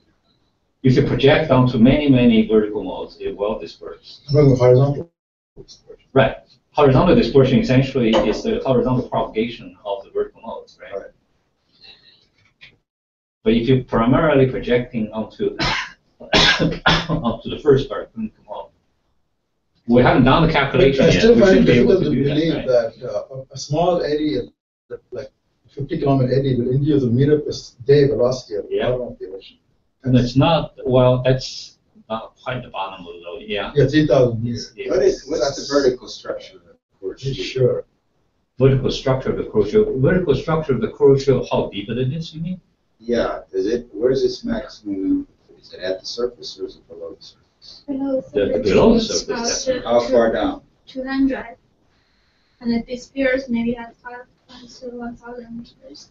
If you project onto many, many vertical modes, it will disperse. Well, the horizontal dispersion. Right. Horizontal dispersion essentially is the horizontal propagation of the vertical modes, right? Right. But if you're primarily projecting onto the first baroclinical mode, we haven't done the calculation I yet. still We find should it be able difficult to do believe right? that a small eddy, like 50-kilometer eddy, will induce a meter per day velocity at the bottom of the ocean. And it's not, well, that's not quite the bottom of the load, yeah. Yeah, 3,000 meters. Yeah. What's the vertical structure of the core sheet? Sure. Vertical structure of the crochet. Vertical structure of the crochet, how deep it is, you mean? Yeah, where's its maximum? Is it at the surface or is it below the surface? Below Below the surface, definitely. How far down? 200. And it disappears maybe at 1,000 meters.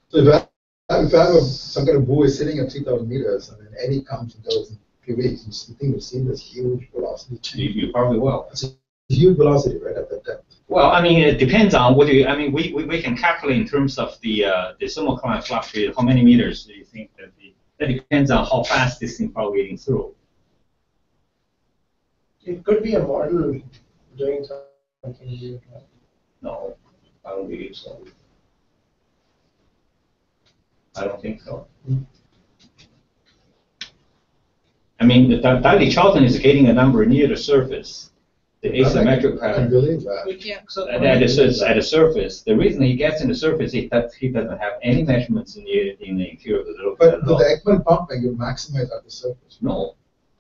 So if I have some kind of buoy sitting at 3,000 meters and an eddy comes and goes in a few weeks, you think we've seen this huge velocity change? You probably will. It's a huge velocity right at that depth. Well, I mean, it depends on what you, I mean, we can calculate in terms of the thermocline fluctuate, how many meters do you think that that depends on how fast this thing propagating through. It could be a model doing something. No, I don't believe so. I don't think so. I mean, the Daly Charlton is getting a number near the surface, the asymmetric I pattern. believe that. Yeah. So At the surface, the reason he gets in the surface is that he doesn't have any measurements in the interior of the little But at with all. the Ekman pumping, you maximize at the surface. No,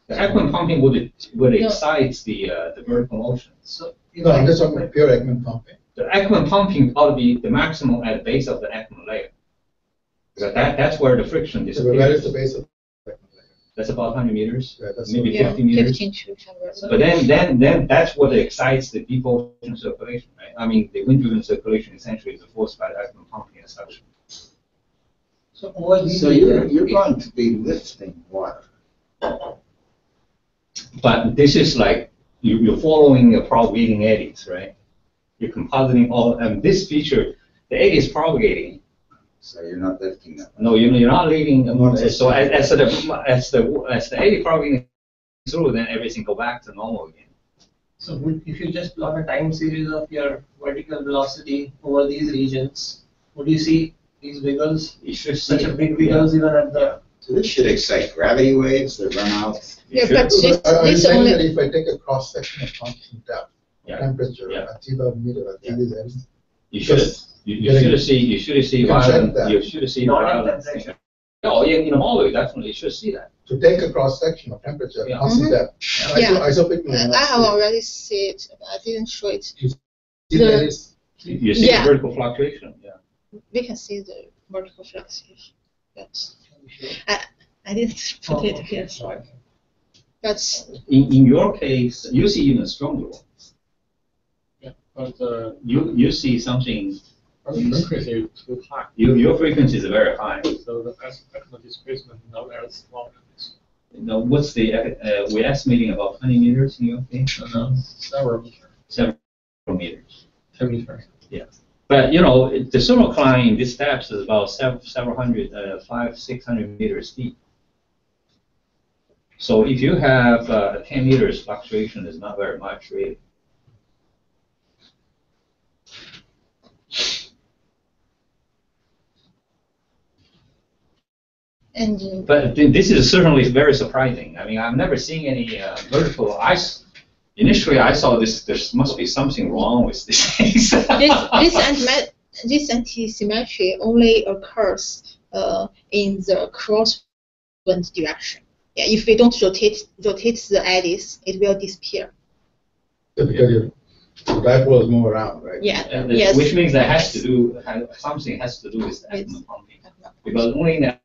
The Ekman pumping would excite the vertical motion. So No, I'm just talking about pure Ekman pumping. The Ekman pumping ought to be the maximum at the base of the Ekman layer. Because that's where the friction So where is disappears. the base of the Ekman layer? That's about 100 meters, Yeah, that's maybe Yeah, 50 meters. 15 to 100. But then that's what excites the deep ocean circulation, right? I mean, the wind-driven circulation essentially is forced by the Ekman pumping and suction. So over these So you're going to be lifting water. But this is like, you're following the propagating eddies, right? You're compositing all, and this feature, the eddy is propagating. So you're not lifting them. No, you're not leading, so as the eddy propagating through, then everything go back to normal again. So if you just plot a time series of your vertical velocity over these regions, would you see these wiggles? You should see Such a big wiggles even at the. So this should excite gravity waves that run out. Yeah, should- but Are you this saying only that if I take a cross section of pumping depth, Yeah. temperature, Yeah. at 3,000 meters, at these ends, You should, you should see, You can check that. you should see Not at violence. temperature. Oh, yeah, in a model, definitely, you should see that. to take a cross section of temperature, Yeah. constant depth, and Yeah. isopically, I have already seen it. I didn't show it. see that is You see Yeah. the vertical fluctuation, yeah. We can see the vertical fluctuation. But I didn't put it here. But In your case, you see even stronger ones. But You see something, our frequency is too high, your frequency is very high. so the Ekman displacement now very small. Now, what's the, we're estimating about 20 meters in your case? Several meters, Several meters. 10 meters. But, you know, the thermocline in these steps is about several hundred, 500-600 meters deep. So if you have 10 meters fluctuation, is not very much, really. and But this is certainly very surprising. I mean, I've never seen any vertical ice. Initially, I saw this. There must be something wrong with this thing. this anti-symmetry only occurs in the crosswind direction. Yeah, if we don't rotate the eddies, it will disappear. because the dipoles move around, right? Yeah. And Yes. which means that something has to do with the Ekman pumping. Because only in the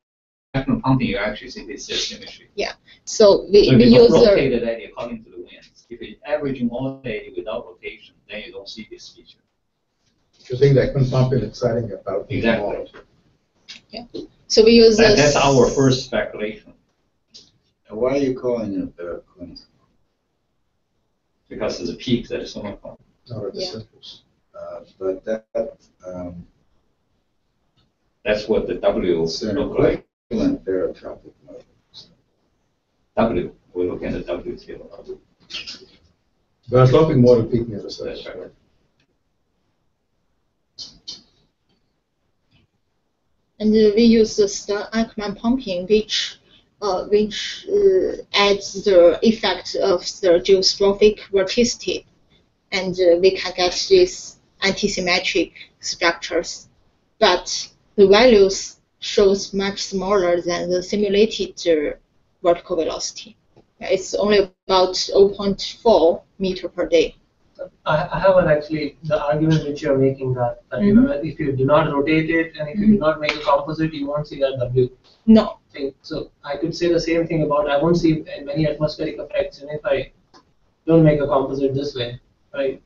Ekman pumping you actually see this symmetry. So So we if you use don't the rotate the eddy according to the wind, if you're averaging all the eddy without rotation, then you don't see this feature. You think that Ekman pumping is exciting about the Exactly. model. so we use That's our first speculation. And why are you calling it the clinic? Because there's a peak that is so much. Not at the Yeah. surface. But that, That's what the W it's an look like. equivalent barotropic mode. W. We're looking at the W table. But a sloping model peak near the That's surface. right. and we use the Ekman pumping, which adds the effect of the geostrophic vorticity, and we can get these anti-symmetric structures. But the values shows much smaller than the simulated vertical velocity. It's only about 0.4 meter per day. I haven't actually, the argument which you're making that you know, if you do not rotate it and if you do not make a composite, you won't see that W No. thing. So I could say the same thing about, I won't see many atmospheric effects, and if I don't make a composite this way, right?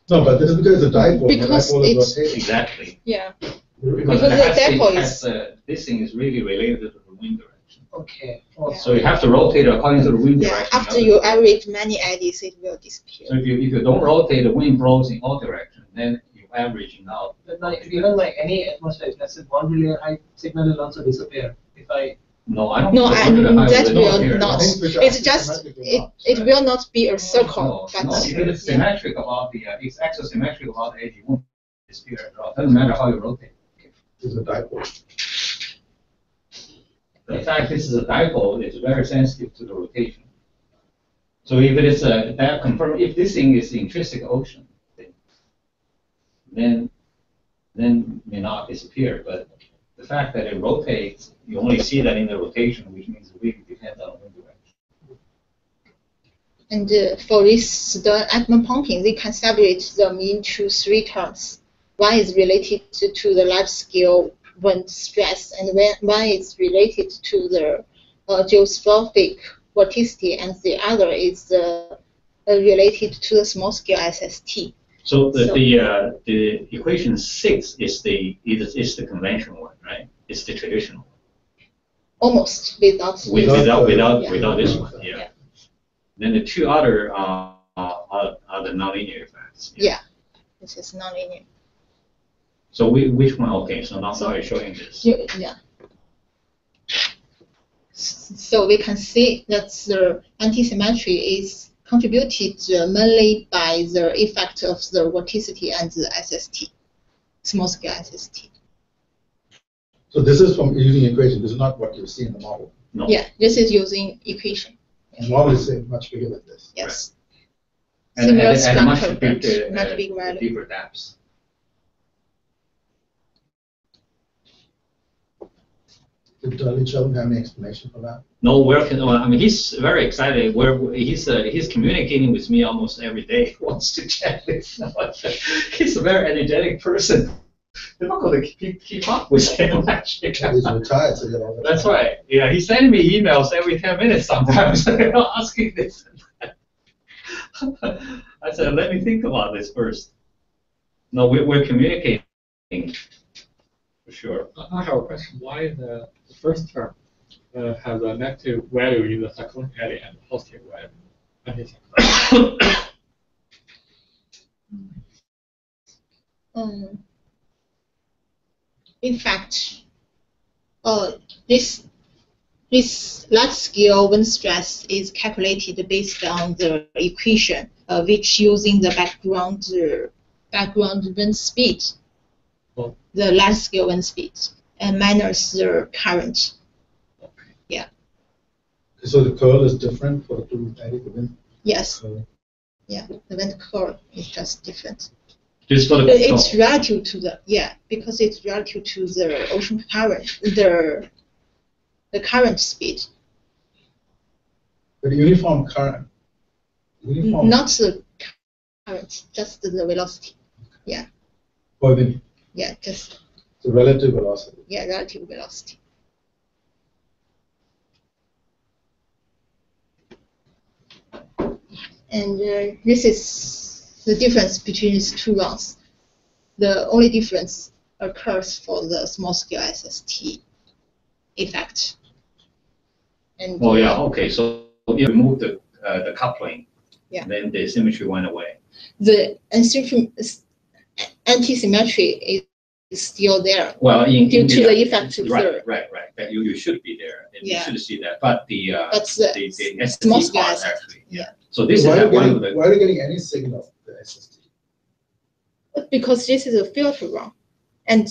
No, but this is because it's a dipole. Because the dipole is it's- rotating. Exactly. Yeah. Because the it has to- dipole has to- this thing is really related to the wind direction. Okay. So you have to rotate it according to the wind Yeah. direction. After you average many eddies, it will disappear. So if you don't rotate, the wind blows in all directions, then you're averaging out. But even like any atmospheric, let's say 1 billion high signal will also disappear if I. No, I don't. No, think and the that wind will appear. not. Things which are It's just symmetrically not, it right? will not be a circle, No, but no, if it's symmetric about the, it's axisymmetric about the edge, you won't disappear at all. Doesn't matter how you rotate. It's a dipole. The fact this is a dipole, it's very sensitive to the rotation. So if it is if this thing is intrinsic ocean, then may not disappear. But the fact that it rotates, you only see that in the rotation, which means the wind depends on the wind direction. And for this, the Ekman pumping, they can separate them into 3 terms. One is related to the large scale wind stress, and one is related to the geostrophic vorticity, and the other is related to the small scale SST. So the equation 6 is the conventional one, right? It's the traditional one. Almost without this one, yeah. Then the 2 other are the nonlinear effects. Yeah, this is nonlinear. So which one? Okay, so now you're showing this. Yeah. So we can see that the anti-symmetry is contributed mainly by the effect of the vorticity and the SST, small scale SST. So this is from using equation. This is not what you see in the model. No. Yeah, this is using equation. The model is much bigger than this. Yes. Right. Similar and much structure, bigger, but not big value. deeper depths. Did Charlie Sheldon have any explanation for that? No, I mean, he's very excited. He's communicating with me almost every day. He wants to chat this. He's a very energetic person. They're not going to keep up with him, actually. He's retired, so That's right. Yeah, he's sending me emails every 10 minutes sometimes asking this and that. I said, let me think about this first. No, we're communicating for sure. I have a question. Why the first term has a negative value in the cyclone eddy and positive value? In fact, this large scale wind stress is calculated based on the equation, which using the background wind speed, the large scale wind speed, and minus the current. Yeah. So the curl is different for the 2 eddy wind? Yes. Yeah, the wind curl is just different. It's relative to because it's relative to the ocean current, the current speed. But uniform current. Not the current, just the velocity. Yeah. For the. Yeah, just. The relative velocity. Yeah, relative velocity. And this is the difference between these 2 rounds. The only difference occurs for the small scale SST effect. And okay. So you remove the coupling, then the symmetry went away. The anti-symmetry is still there. Well, due to the effect of right. That you should be there. And you should see that. But the small SST scale part actually. Yeah. So this why is one of the. Why are you getting any signal of the SST? Because this is a filter run, and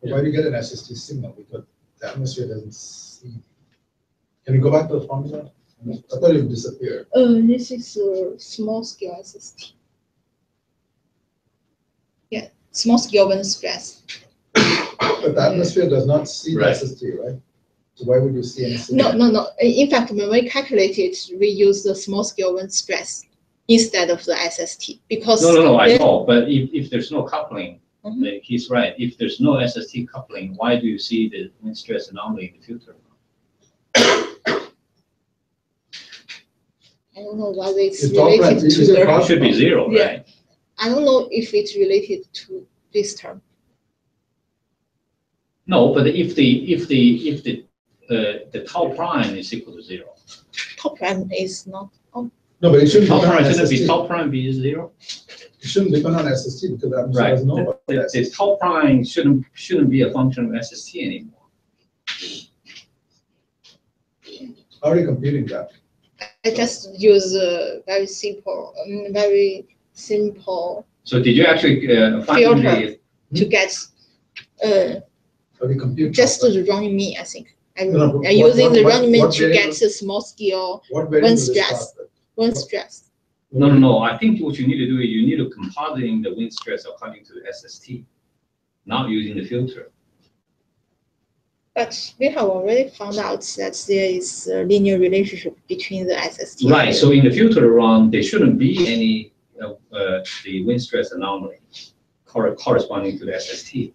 Why do you get an SST signal? Because the atmosphere doesn't see. Can you go back to the formula? I thought it would disappear. This is a small scale SST. Yeah, small scale wind stress. But the atmosphere does not see the SST, right? So why would you see any signal? No. In fact, when we calculate it, we use the small scale wind stress instead of the SST because. No. I know, but if there's no coupling, he's right. If there's no SST coupling, why do you see the wind stress anomaly in the filter? I don't know whether it's related to the. It should be 0, right? I don't know if it's related to this term. No, but if the tau prime is equal to 0. Tau prime is not. No, but it shouldn't be tau prime be 0. It shouldn't depend on SST because the atmosphere doesn't know about the tau prime shouldn't be a function of SST anymore. How are you computing that? I just use very simple. So did you actually find filter to get how do you compute just the running mean? I think I'm using the running mean to get the small scale wind stress. Wind stress. No. I think what you need to do is you need to compositing the wind stress according to the SST, not using the filter. But we have already found out that there is a linear relationship between the SST. Right. So in the filter run, there shouldn't be any the wind stress anomaly corresponding to the SST.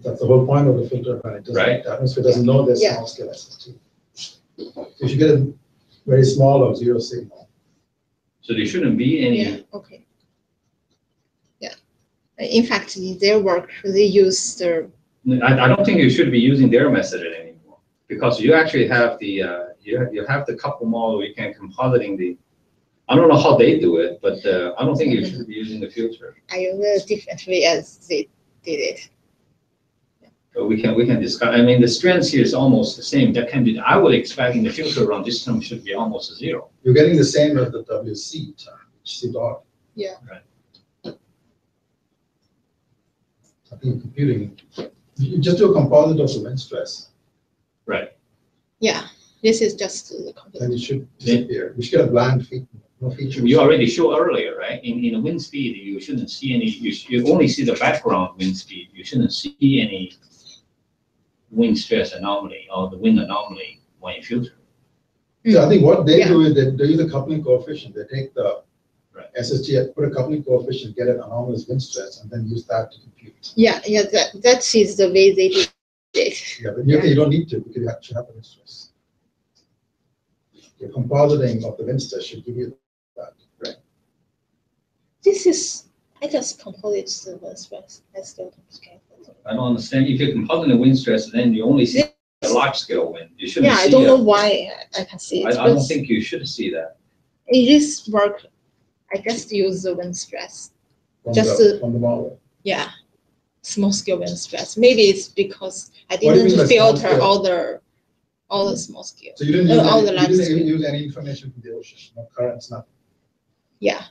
That's the whole point of the filter, right? Right. The atmosphere doesn't know there's Yeah. small scale SST. If you get a very small or zero signal, So there shouldn't be any. Yeah. Okay. Yeah. In fact, in their work, they use the. I don't think you should be using their method anymore, because you actually have the you have the couple model. You can compositing the. I don't know how they do it, but I don't think you should be using the filter. I use a different way as they did it. But we can discuss. I mean, the strength here is almost the same. That can be. I would expect in the filter run, this term should be almost zero. you're getting the same as the WC term, C dot. Yeah. Right. I think computing, you just do a composite of the wind stress, Right. Yeah. This is just the then computer. it should disappear. We should get a bland no features. You already showed earlier, right? In the wind speed, you shouldn't see any. You only see the background wind speed. You shouldn't see any wind stress anomaly or the wind anomaly when you filter. So I think what they Yeah. do is they use a coupling coefficient. They take the Right. SST, put a coupling coefficient, get an anomalous wind stress, and then use that to compute. Yeah. Yeah. That is the way they did it. Yeah, but you don't need to because you actually have the wind stress. Your compositing of the wind stress should give you that. This is. I just composite the wind stress. I still don't scale. I don't understand. If you compose the wind stress, then you only see the large scale wind. You shouldn't Yeah. see I don't know that. why I can see it. I don't but think you should see that. in this work, I just use the wind stress. From Just from the model. Yeah, small scale wind stress. Maybe it's because I What do you mean didn't by small filter scale? all the small scale. So you didn't use, all any, the you large didn't scale. use any information from the ocean, no currents, nothing. Yeah,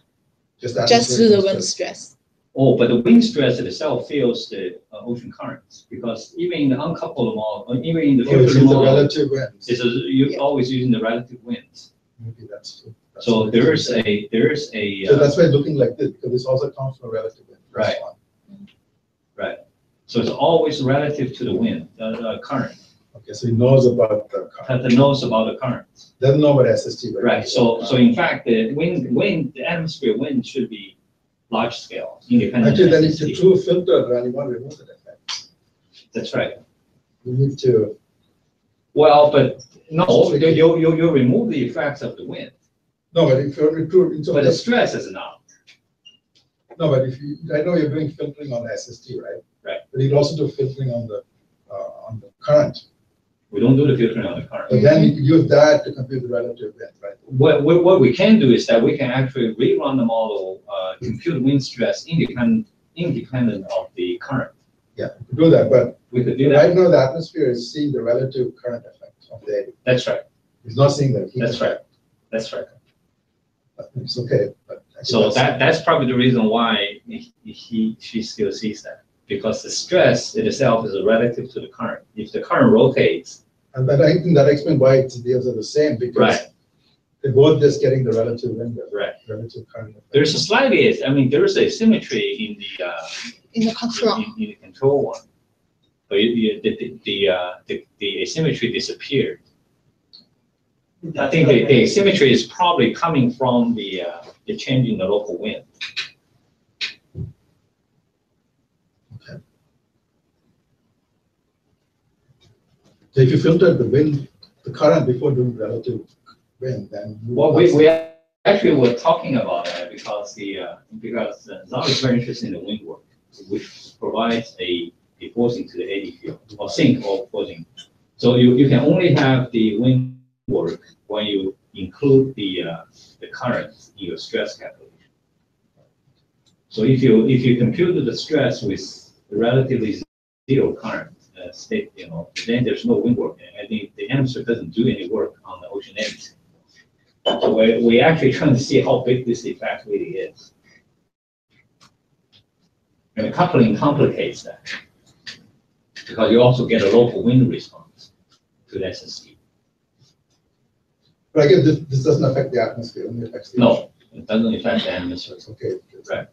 Just just atmospheric the wind stress. Oh, but the wind stress itself feels the ocean currents, because even in the uncoupled model, or even in the Oh, it's filter the model, relative winds. you're Yeah. always using the relative winds. Maybe that's true. That's So what there it is a So that's why it's looking like this, because this also comes from a relative wind. That's Right. why. right. So it's always relative to the wind, current. Okay, so he knows about the current. That knows about the currents. Doesn't know about SST. but Right. he So knows so about in fact, the atmosphere wind should be large scale, independent. Actually, then it's SST. a true filter, and you want to remove that effect. That's right. You need to, Well, but no, you remove the effects of the wind, no, but if you're true, so but the stress is not. no, but if you, I know you're doing filtering on the SST, right? Right. But you can also do filtering on the current. We don't do the filtering on the current. But then you can use that to compute the relative wind, right? What we can do is that we can actually rerun the model, compute wind stress independent of the current. Yeah, you can do that, but We could do right that. now the atmosphere is seeing the relative current effect of the eddy. That's right. It's not seeing the heat. That's right. effect. That's right. But it's okay. But I think So that's probably the reason why she still sees that, because the stress itself is relative to the current. If the current rotates, And but I think that explains why it's the are the same, because right, they're both just getting the relative wind, right. relative current effect. There's a slightly, I mean, there's a symmetry in In the control. in the control one, but the asymmetry disappeared. I think the asymmetry is probably coming from the change in the local wind. So if you filtered the wind, the current before doing relative wind, then you Well, we actually were talking about that because Zhao is very interested in the wind work, which provides a forcing to the eddy field, or sink or forcing. So you can only have the wind work when you include the current in your stress calculation. So if you compute the stress with relatively zero current state, then there's no wind work. I think the atmosphere doesn't do any work on the ocean eddies. So we're actually trying to see how big this effect really is. And the coupling complicates that, because you also get a local wind response to the SST. But I guess this doesn't affect the atmosphere, it only affects the. No, it doesn't affect the atmosphere. It's okay. Right.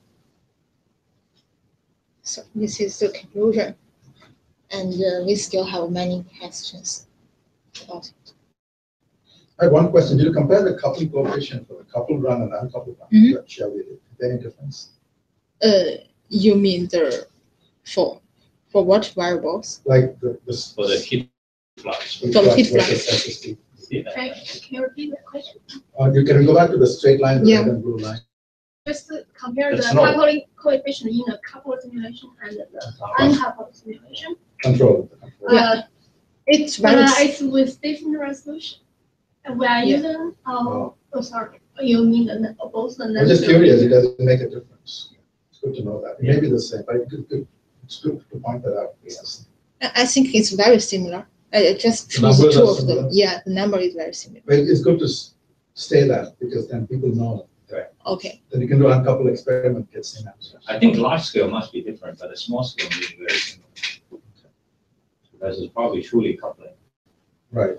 So this is the conclusion. And we still have many questions about it. I have one question. Did you compare the coupling coefficient for the coupled run and uncoupled run? Mhm. Shall we? Is there any difference? You mean for what variables? Like the For the heat flux. For the heat flux. versus SSD. Can you repeat the question? You can go back to the straight line, the Yeah. red and blue line. Just to compare the That's not- coupling coefficient in the coupled simulation and the uncoupled simulation. Control. Yeah. It's very It's with different resolution. And we are Yeah. using, sorry, you mean both the I'm just curious. It doesn't make a difference. It's good to know that. It may be the same, but it's good to point that out. Yes. I think it's very similar. I just The choose numbers two are of them. similar? Yeah, the number is very similar. But it's good to stay that because then people know. Okay. Then you can do uncoupled experiment, get same answers. I think large scale must be different, but the small scale may be very similar. Because it's probably truly coupling. Right.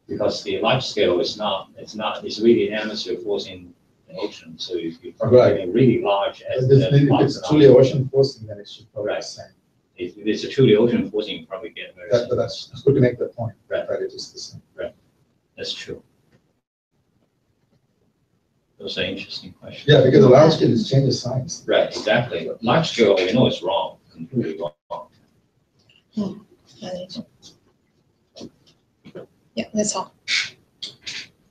Because the large scale is not, it's really an atmosphere forcing the ocean, so you're probably Right. getting really large. If it's truly ocean forcing, then it should probably be the same. If it's a truly ocean forcing, you probably get very But similar. that's it's good to make that point. Right. That it is the same. That's true. Those are interesting questions. Yeah, because the large scale is changes signs. Right, exactly. Large scale, we know it's wrong, completely wrong. Yeah, that's all.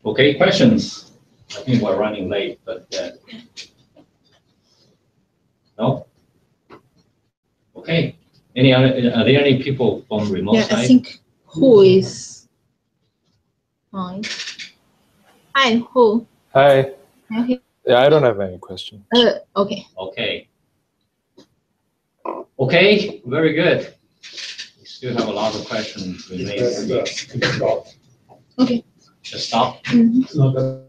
Okay, questions? I think we're running late, but, no? Okay. Are there any people from remote Yeah, I side? think who is fine. Hi, who? Hi. Okay. Yeah, I don't have any question. Okay. Okay. Okay, very good. We still have a lot of questions remaining. That's, Okay. Just stop. Mhm. it's not that